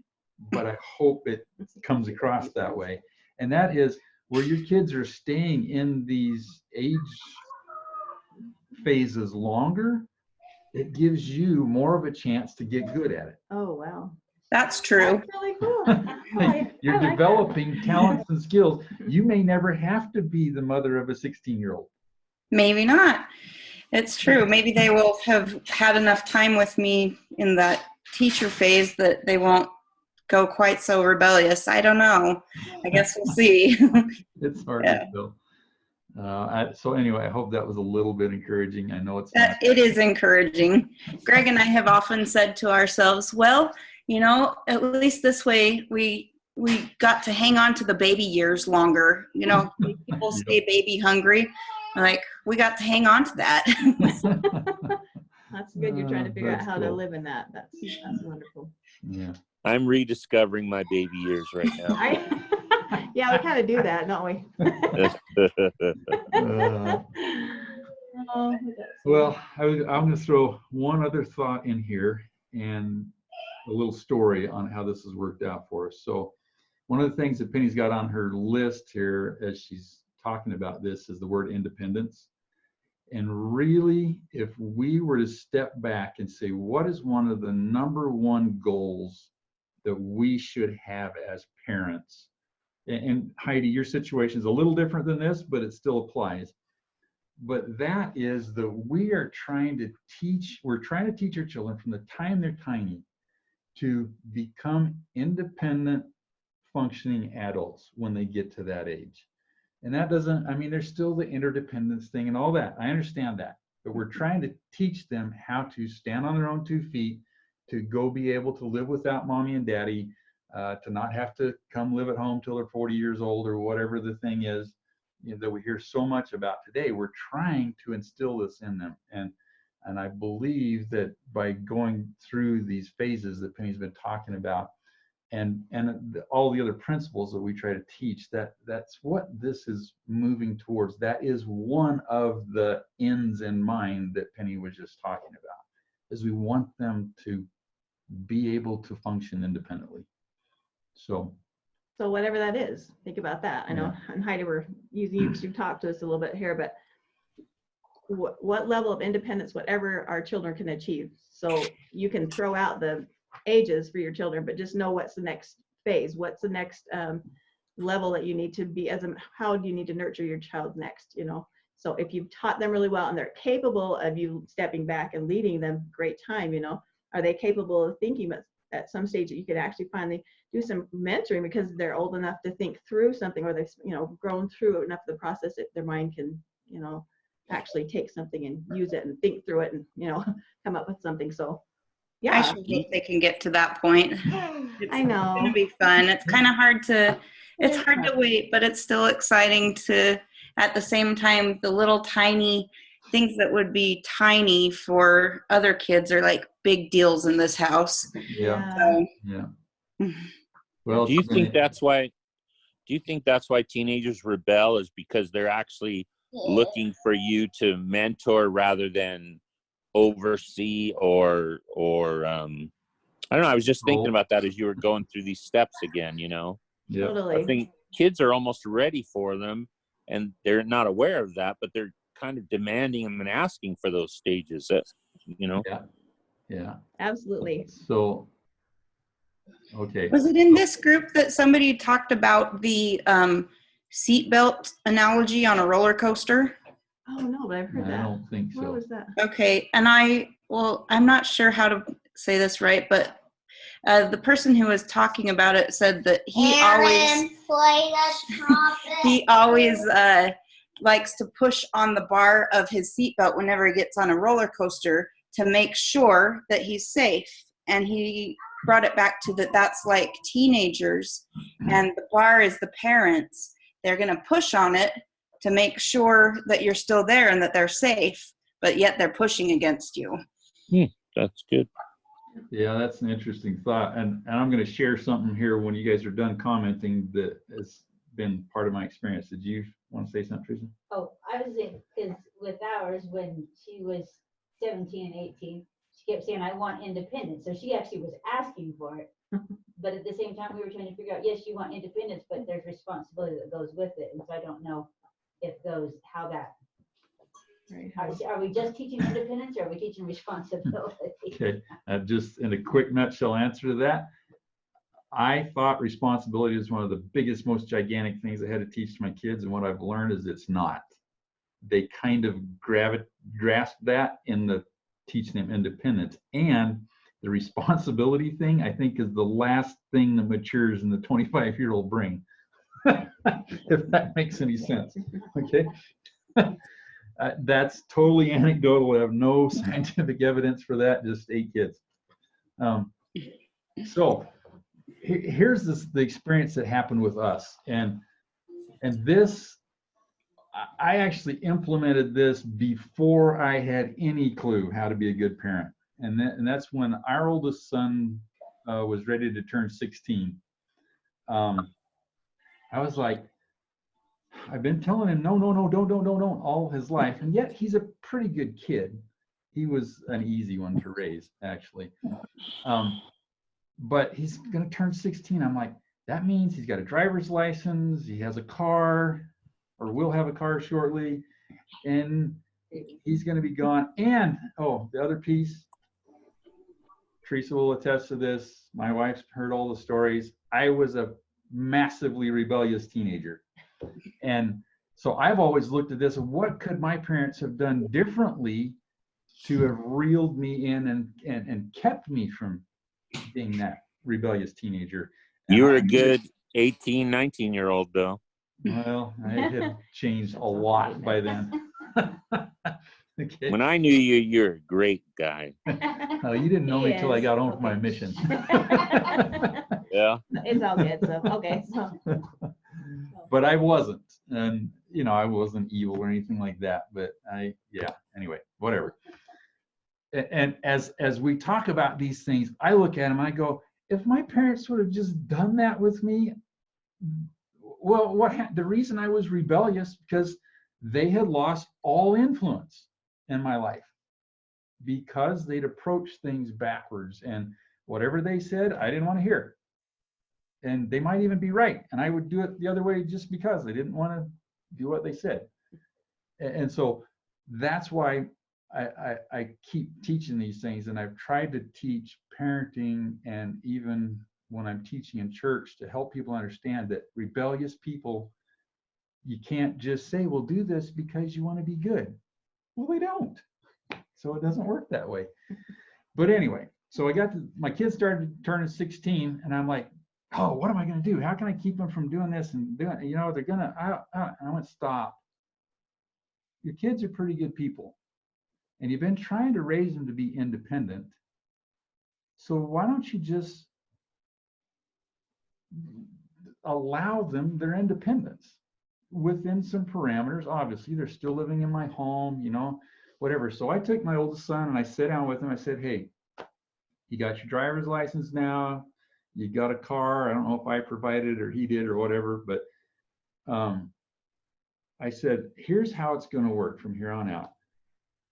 but I hope it comes across that way. And that is where your kids are staying in these age phases longer, it gives you more of a chance to get good at it. Oh, wow. that's true. That's really cool. You're I like developing talents and skills. You may never have to be the mother of a 16-year-old. Maybe not. It's true. Maybe they will have had enough time with me in that teacher phase that they won't go quite so rebellious. I don't know. I guess we'll see. It's hard Yeah. to tell. So anyway, I hope that was a little bit encouraging. I know it's not. It is encouraging. Greg and I have often said to ourselves, well, at least this way we got to hang on to the baby years longer. People stay baby hungry. Like, we got to hang on to that. That's good. You're trying to figure out That's how to cool. live in that. That's wonderful. Yeah. I'm rediscovering my baby years right now. Yeah, we kind of do that, don't we? Oh, Well, I'm going to throw one other thought in here and a little story on how this has worked out for us. So one of the things that Penny's got on her list here as she's talking about this is the word independence. And really, if we were to step back and say, what is one of the number one goals that we should have as parents? And Heidi, your situation is a little different than this, but it still applies. But that is that we're trying to teach our children from the time they're tiny to become independent, functioning adults when they get to that age. And that doesn't, there's still the interdependence thing and all that. I understand that. But we're trying to teach them how to stand on their own 2 feet, to go be able to live without mommy and daddy, to not have to come live at home till they're 40 years old or whatever the thing is that we hear so much about today. We're trying to instill this in them. And I believe that by going through these phases that Penny's been talking about, and all the other principles that we try to teach, that's what this is moving towards. That is one of the ends in mind that Penny was just talking about, is we want them to be able to function independently. So whatever that is, think about that. I know, and Heidi, we're using you to talk to us a little bit here, but what level of independence, whatever our children can achieve. So you can throw out the ages for your children, but just know what's the next phase, what's the next level that you need to be how do you need to nurture your child next, So if you've taught them really well and they're capable of you stepping back and leading them, great time, are they capable of thinking at some stage that you could actually finally do some mentoring because they're old enough to think through something, or they've grown through enough of the process that their mind can actually take something and use it and think through it and come up with something. So I Yeah, sure hope they can get to that point. It's I know. gonna be fun. It's kind of hard to, it's is hard to fun. wait, but it's still exciting to, at the same time, the little tiny things that would be tiny for other kids are like big deals in this house. Yeah. So, Yeah. Well, Do you it's been- think that's why? Do you think that's why teenagers rebel? Is because they're actually looking for you to mentor rather than oversee or I don't know. I was just thinking about that as you were going through these steps again. You know, Yeah. Totally. I think kids are almost ready for them, and they're not aware of that, but they're kind of demanding them and asking for those stages. You know. Yeah. Yeah. Absolutely. So, okay. was it in this group that somebody talked about the seatbelt analogy on a roller coaster? Oh no, but I've heard I that. don't think Where so. was that? Okay, and I'm not sure how to say this right, but the person who was talking about it said that he always likes to push on the bar of his seatbelt whenever he gets on a roller coaster to make sure that he's safe. And he brought it back to that's like teenagers, and the bar is the parents. They're going to push on it to make sure that you're still there and that they're safe, but yet they're pushing against you. That's good. Yeah, that's an interesting thought. And I'm going to share something here when you guys are done commenting that has been part of my experience. Did you want to say something, Teresa? Oh, I was in, because with ours, when she was 17 and 18, she kept saying, I want independence. So she actually was asking for it. But at the same time, we were trying to figure out, yes, you want independence, but there's responsibility that goes with it. And so I don't know if how that, Right. are we just teaching independence or are we teaching responsibility? Okay, just in a quick nutshell answer to that, I thought responsibility is one of the biggest, most gigantic things I had to teach to my kids, and what I've learned is it's not. They kind of grasp that in the teaching them independence, and the responsibility thing, I think, is the last thing that matures in the 25-year-old brain. If that makes any sense. Okay. That's totally anecdotal. I have no scientific evidence for that, just 8 kids. So here's the experience that happened with us. And this, I actually implemented this before I had any clue how to be a good parent. And that's when our oldest son was ready to turn 16. I was like, I've been telling him, no, don't, all his life. And yet he's a pretty good kid. He was an easy one to raise, actually. But he's going to turn 16. I'm like, that means he's got a driver's license. He has a car, or will have a car shortly. And he's going to be gone. And, the other piece, Teresa will attest to this. My wife's heard all the stories. I was a massively rebellious teenager. And so I've always looked at this, what could my parents have done differently to have reeled me in and kept me from being that rebellious teenager? And You were a good 18, 19-year-old, though. Well, I had changed a lot by then. Okay. When I knew you, you're a great guy. Oh, you didn't know me till I Yes. got home from my Okay. mission. Yeah. It's all good. So, okay. So, But I wasn't, and I wasn't evil or anything like that. But anyway, whatever. And as we talk about these things, I look at them and I go, if my parents would have just done that with me, well, the reason I was rebellious because they had lost all influence in my life because they'd approached things backwards, and whatever they said, I didn't want to hear. And they might even be right, and I would do it the other way just because I didn't want to do what they said. And so that's why I keep teaching these things, and I've tried to teach parenting, and even when I'm teaching in church, to help people understand that rebellious people, you can't just say, well, do this because you want to be good. Well, they don't. So it doesn't work that way. But anyway, so my kids started turning 16, and I'm like, oh, what am I going to do? How can I keep them from doing this and doing, they're going to, and I went, stop. Your kids are pretty good people, and you've been trying to raise them to be independent. So why don't you just allow them their independence within some parameters? Obviously, they're still living in my home, you know, whatever. So I took my oldest son and I sat down with him. I said, hey, you got your driver's license now. You got a car. I don't know if I provided or he did or whatever, but I said, here's how it's going to work from here on out.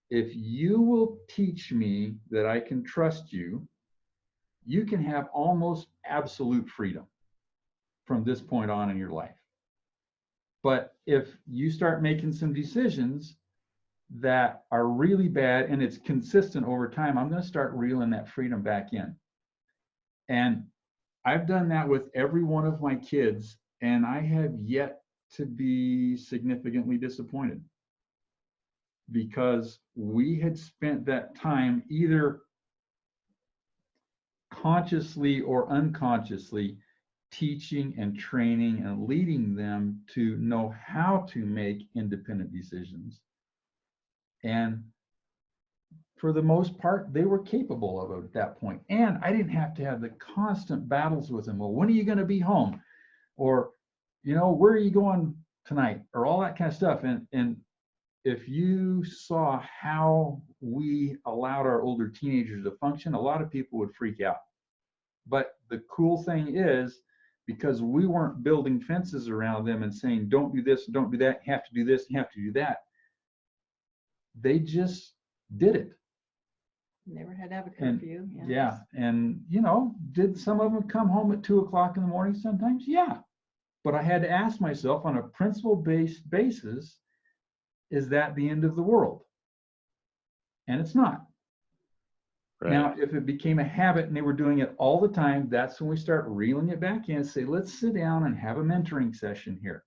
If you will teach me that I can trust you, you can have almost absolute freedom from this point on in your life. But if you start making some decisions that are really bad and it's consistent over time, I'm going to start reeling that freedom back in. And I've done that with every one of my kids, and I have yet to be significantly disappointed, because we had spent that time either consciously or unconsciously teaching and training and leading them to know how to make independent decisions. And for the most part, they were capable of it at that point. And I didn't have to have the constant battles with them. Well, when are you going to be home? Or, you know, where are you going tonight? Or all that kind of stuff. And if you saw how we allowed our older teenagers to function, a lot of people would freak out. But the cool thing is, because we weren't building fences around them and saying, don't do this, don't do that, you have to do this, you have to do that, they just did it. Never had to have a And curfew. yeah, and you know, did some of them come home at 2 o'clock in the morning sometimes? Yeah. But I had to ask myself on a principle-based basis, is that the end of the world? And it's not. Right. Now, if it became a habit and they were doing it all the time, that's when we start reeling it back in and say, let's sit down and have a mentoring session here.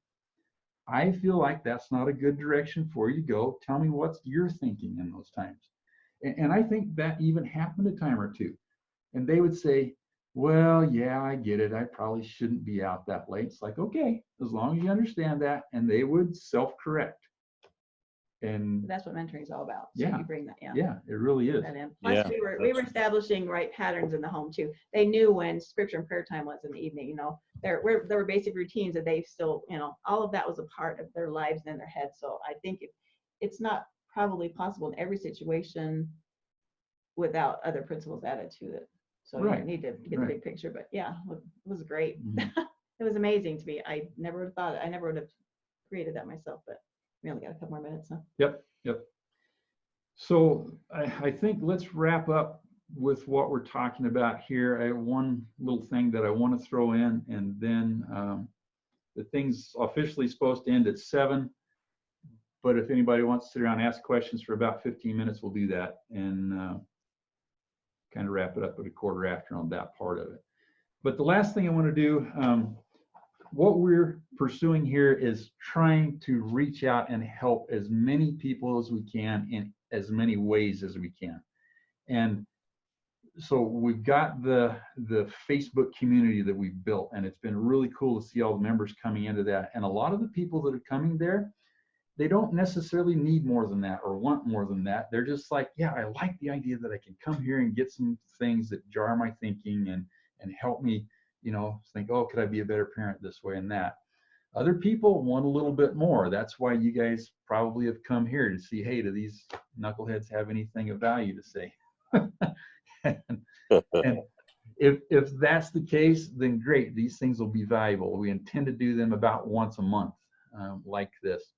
I feel like that's not a good direction for you to go. Tell me what you're thinking in those times. And I think that even happened a time or two. And they would say, well, yeah, I get it. I probably shouldn't be out that late. It's like, okay, as long as you understand that. And they would self-correct. And That's what mentoring is all about. So Yeah. you bring that, yeah, it really is. that in. Plus, Yeah, we were establishing right patterns in the home too. They knew when scripture and prayer time was in the evening. You know, there were basic routines that they still, you know, all of that was a part of their lives and their heads. So I think it's not probably possible in every situation without other principles added to it. So Right, you need to get the right. big picture. But yeah, it was great. Mhm. It was amazing to me. I never would have thought it. I never would have created that myself. But we only got a couple more minutes now. Yep. So I think let's wrap up with what we're talking about here. I have one little thing that I want to throw in, and then the thing's officially supposed to end at 7. But if anybody wants to sit around and ask questions for about 15 minutes, we'll do that and kind of wrap it up at 1/4 on that part of it. But the last thing I want to do, what we're pursuing here is trying to reach out and help as many people as we can in as many ways as we can. And so we've got the Facebook community that we've built, and it's been really cool to see all the members coming into that. And a lot of the people that are coming there, they don't necessarily need more than that or want more than that. They're just like, yeah, I like the idea that I can come here and get some things that jar my thinking and help me, you know, think, oh, could I be a better parent this way and that. Other people want a little bit more. That's why you guys probably have come here to see, hey, do these knuckleheads have anything of value to say? and if that's the case, then great, these things will be valuable. We intend to do them about once a month like this.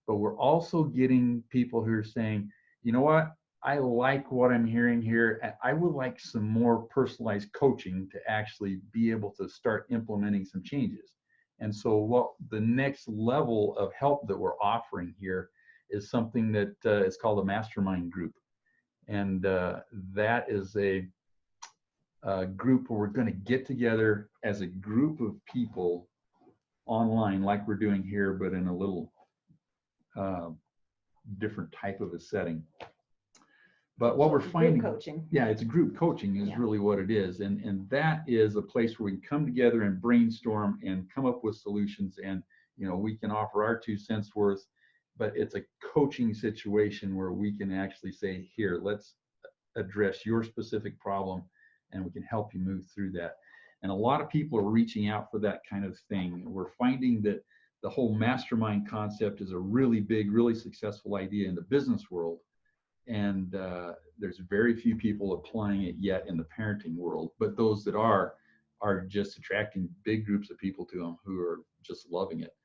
But we're also getting people who are saying, you know what, I like what I'm hearing here, and I would like some more personalized coaching to actually be able to start implementing some changes. And so what the next level of help that we're offering here is something that is called a mastermind group. And that is a group where we're going to get together as a group of people online like we're doing here, but in a little different type of a setting. But what we're Group finding, coaching. yeah, it's a group coaching is Yeah. really what it is. And that is a place where we can come together and brainstorm and come up with solutions. And, you know, we can offer our 2 cents worth, but it's a coaching situation where we can actually say, here, let's address your specific problem and we can help you move through that. And a lot of people are reaching out for that kind of thing. We're finding that the whole mastermind concept is a really big, really successful idea in the business world. And there's very few people applying it yet in the parenting world, but those that are just attracting big groups of people to them who are just loving it,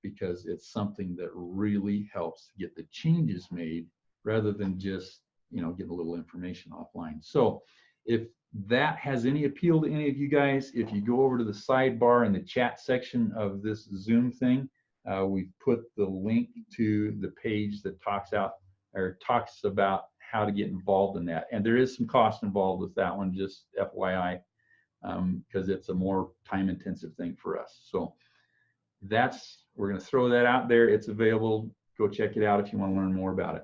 because it's something that really helps get the changes made rather than just, get a little information offline. So if that has any appeal to any of you guys, if you go over to the sidebar in the chat section of this Zoom thing, we've put the link to the page that talks about how to get involved in that. And there is some cost involved with that one, just FYI, because it's a more time-intensive thing for us. So we're going to throw that out there. It's available. Go check it out if you want to learn more about it.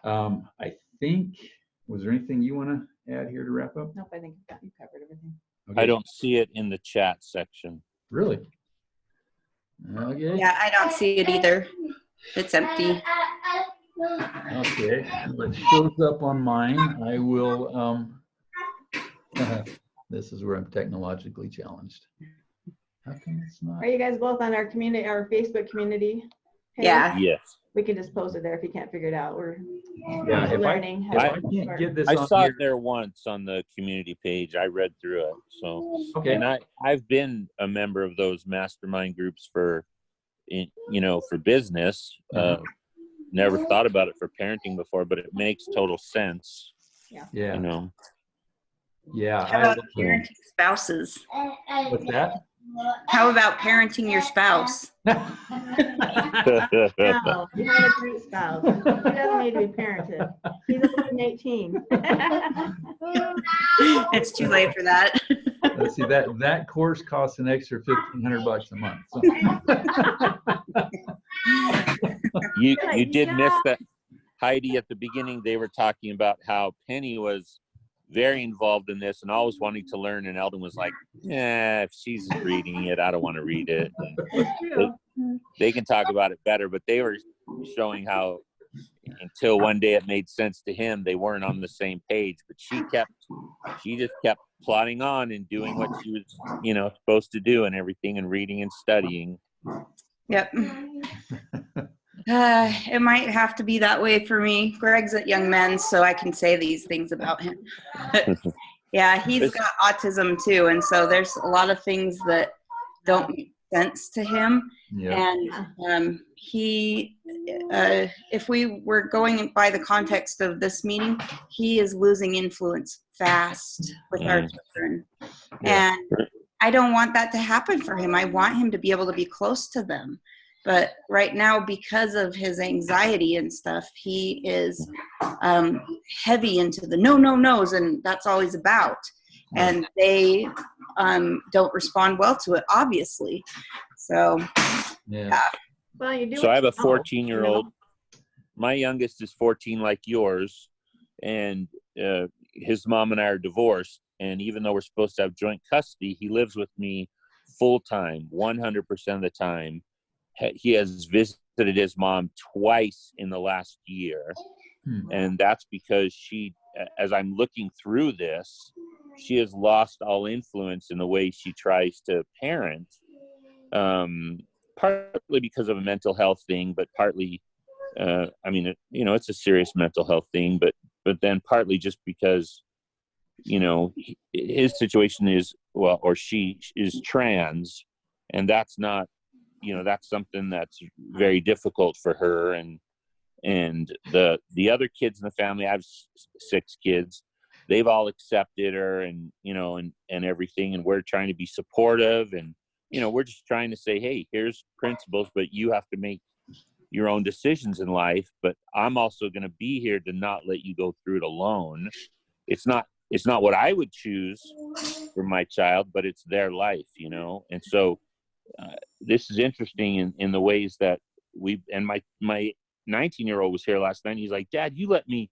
I think, was there anything you want to add here to wrap up? Nope, I think you covered everything. Okay. I don't see it in the chat section. Really? Okay. Yeah, I don't see it either. It's empty. Okay. Well, it shows up on mine. I will. This is where I'm technologically challenged. How come it's not? Are you guys both on our Facebook community page? Yeah. Yes. We can just post it there if you can't figure it out. We're Yeah, if learning. If how I to can't start. get this I on saw here, it there once on the community page. I read through it. So, okay. and I've been a member of those mastermind groups for business. Never thought about it for parenting before, but it makes total sense. Yeah. Yeah. How about parenting spouses? What's that? How about parenting your spouse? No, you have a great spouse. He doesn't need to be parented. He's only 18. It's too late for that. Let's see, that course costs an extra $1,500 a month. So. You did miss that, Heidi. At the beginning, they were talking about how Penny was very involved in this and always wanting to learn, and Eldon was like, if she's reading it, I don't want to read it. They can talk about it better, but they were showing how until one day it made sense to him, they weren't on the same page, but she just kept plodding on and doing what she was supposed to do and everything, and reading and studying. Yep. It might have to be that way for me. Greg's at Young Men's, so I can say these things about him. Yeah, he's got autism too, and so there's a lot of things that don't make sense to him. Yeah. And he, if we were going by the context of this meeting, he is losing influence fast with our children. Yeah. And I don't want that to happen for him. I want him to be able to be close to them. But right now, because of his anxiety and stuff, he is heavy into the no's, and that's all he's about. And they don't respond well to it, obviously. So, Yeah. Well, you do. So I have a 14-year-old. My youngest is 14, like yours, and his mom and I are divorced. And even though we're supposed to have joint custody, he lives with me full time, 100% of the time. He has visited his mom twice in the last year. And that's because she, as I'm looking through this, she has lost all influence in the way she tries to parent. Partly because of a mental health thing, but partly, it's a serious mental health thing, but then partly just because, his situation is, or she is trans, and that's not, that's something that's very difficult for her. And the other kids in the family, I have 6 kids, they've all accepted her and everything. And we're trying to be supportive, and, we're just trying to say, hey, here's principles, but you have to make your own decisions in life. But I'm also going to be here to not let you go through it alone. It's not what I would choose for my child, but it's their life, And so this is interesting in the ways that and my 19-year-old was here last night. He's like, Dad, you let me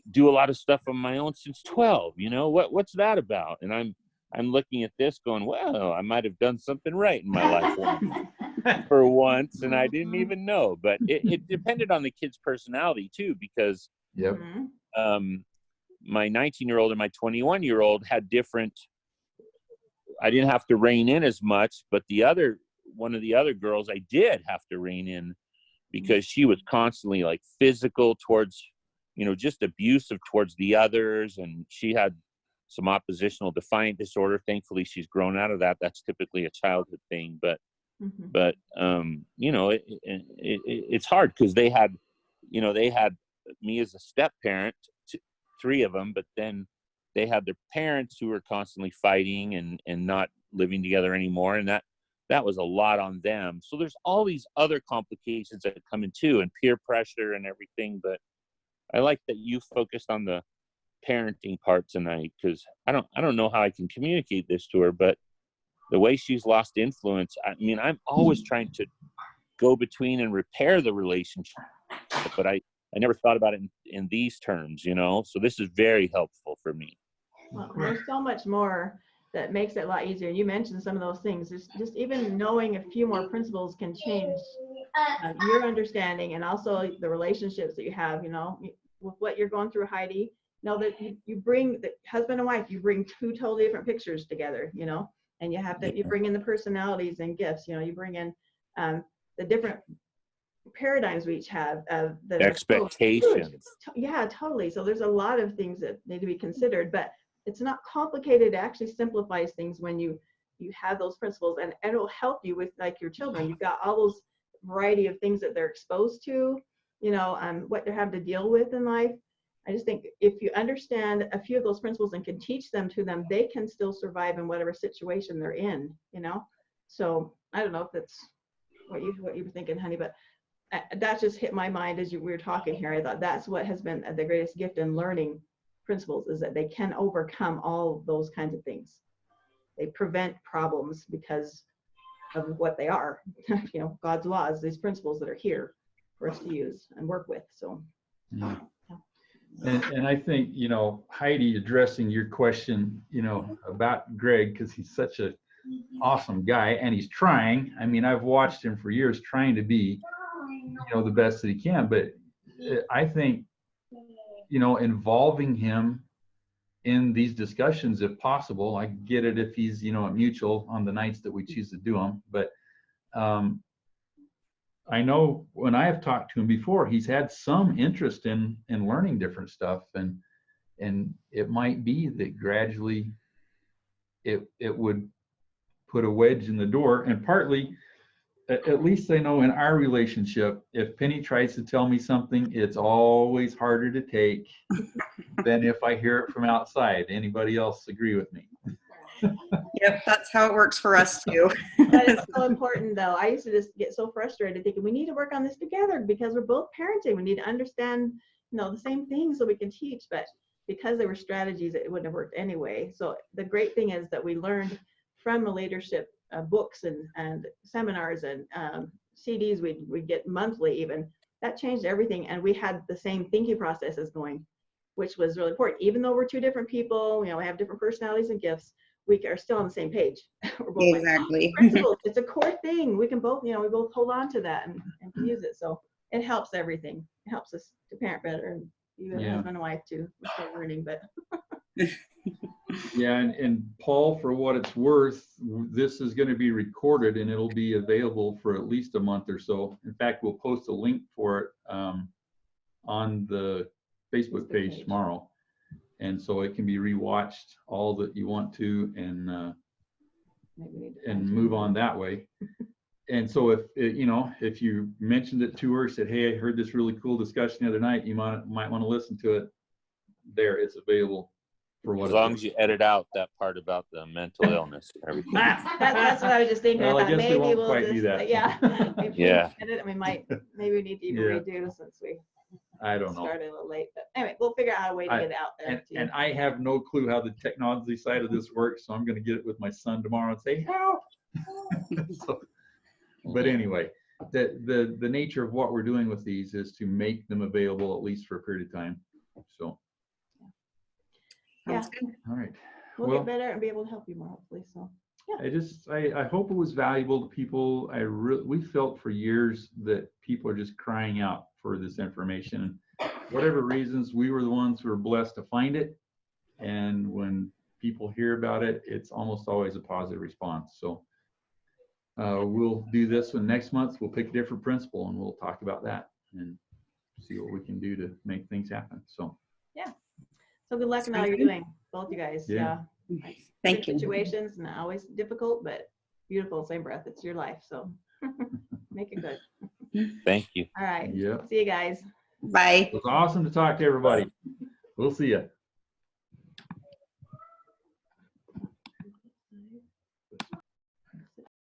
do a lot of stuff on my own since 12. What's that about? And I'm looking at this going, well, I might have done something right in my life for once, and I didn't even know. But it depended on the kid's personality too, because my 19-year-old and my 21-year-old had different, I didn't have to rein in as much, but one of the other girls I did have to rein in because she was constantly like physical towards, just abusive towards the others. And she had some oppositional defiant disorder. Thankfully, she's grown out of that. That's typically a childhood thing. But it's hard because they had me as a step parent, three of them, but then they had their parents who were constantly fighting and not living together anymore. And that was a lot on them. So there's all these other complications that come in too, and peer pressure and everything. But I like that you focused on the parenting part tonight, because I don't know how I can communicate this to her, but the way she's lost influence, I mean, I'm always trying to go between and repair the relationship, but I never thought about it in these terms, so this is very helpful for me. Well, there's so much more that makes it a lot easier. You mentioned some of those things. Just even knowing a few more principles can change your understanding, and also the relationships that you have, with what you're going through, Heidi. Know that you bring the husband and wife, you bring two totally different pictures together, and you bring in the personalities and gifts, you bring in the different paradigms we each have of the expectations. Yeah, totally. So there's a lot of things that need to be considered, but it's not complicated. It actually simplifies things when you have those principles, and it'll help you with like your children. You've got all those variety of things that they're exposed to, what they have to deal with in life. I just think if you understand a few of those principles and can teach them to them, they can still survive in whatever situation they're in, So I don't know if that's what you were thinking, honey, but that just hit my mind as we were talking here. I thought that's what has been the greatest gift in learning principles, is that they can overcome all those kinds of things. They prevent problems because of what they are, God's laws, these principles that are here for us to use and work with. So. Yeah. And I think, Heidi, addressing your question, about Greg, because he's such an awesome guy and he's trying. I mean, I've watched him for years trying to be, the best that he can. But I think, involving him in these discussions, if possible. I get it if he's, at mutual on the nights that we choose to do them. But I know when I have talked to him before, he's had some interest in learning different stuff, and it might be that gradually it would put a wedge in the door. And partly, at least I know in our relationship, if Penny tries to tell me something, it's always harder to take than if I hear it from outside. Anybody else agree with me? Yep, that's how it works for us too. That is so important, though. I used to just get so frustrated thinking we need to work on this together because we're both parenting. We need to understand, the same things so we can teach. But because there were strategies, it wouldn't have worked anyway. So the great thing is that we learned from the leadership books and seminars and CDs we get monthly even. That changed everything, and we had the same thinking processes going, which was really important. Even though we're two different people, we have different personalities and gifts, we are still on the same page. We're both Exactly. principles. It's a core thing. We can both, we both hold on to that and can use it. So it helps everything. It helps us to parent better, and even husband and wife too. We're still learning, but. Yeah, and Paul, for what it's worth, this is going to be recorded and it'll be available for at least a month or so. In fact, we'll post a link for it on the Facebook page tomorrow. And so it can be rewatched all that you want to, and move on that way. And so if you mentioned it to her, said, hey, I heard this really cool discussion the other night, you might want to listen to it. There, it's available for what. As long as you edit out that part about the mental illness and everything. That's what I was just thinking. Well, I I thought guess we won't maybe quite we'll do just, that. yeah. Yeah. Edit, maybe we need to even redo since we I don't know. started a little late. But anyway, we'll figure out a way to get it out there. And I have no clue how the technology side of this works, so I'm going to get it with my son tomorrow and say, help. But anyway, the nature of what we're doing with these is to make them available at least for a period of time. So. Yeah. All right. We'll get better and be able to help you more, hopefully. So. Yeah. I hope it was valuable to people. We felt for years that people are just crying out for this information. whatever reasons, we were the ones who were blessed to find it. And when people hear about it, it's almost always a positive response. So we'll do this one next month. We'll pick a different principal and we'll talk about that and see what we can do to make things happen. So So good luck in all you're doing, both you guys. Yeah. Thank you. Situations and always difficult, but beautiful, same breath. It's your life. So make it good. Thank you. All right. yeah, See you guys. Bye. it was awesome to talk to everybody. We'll see you.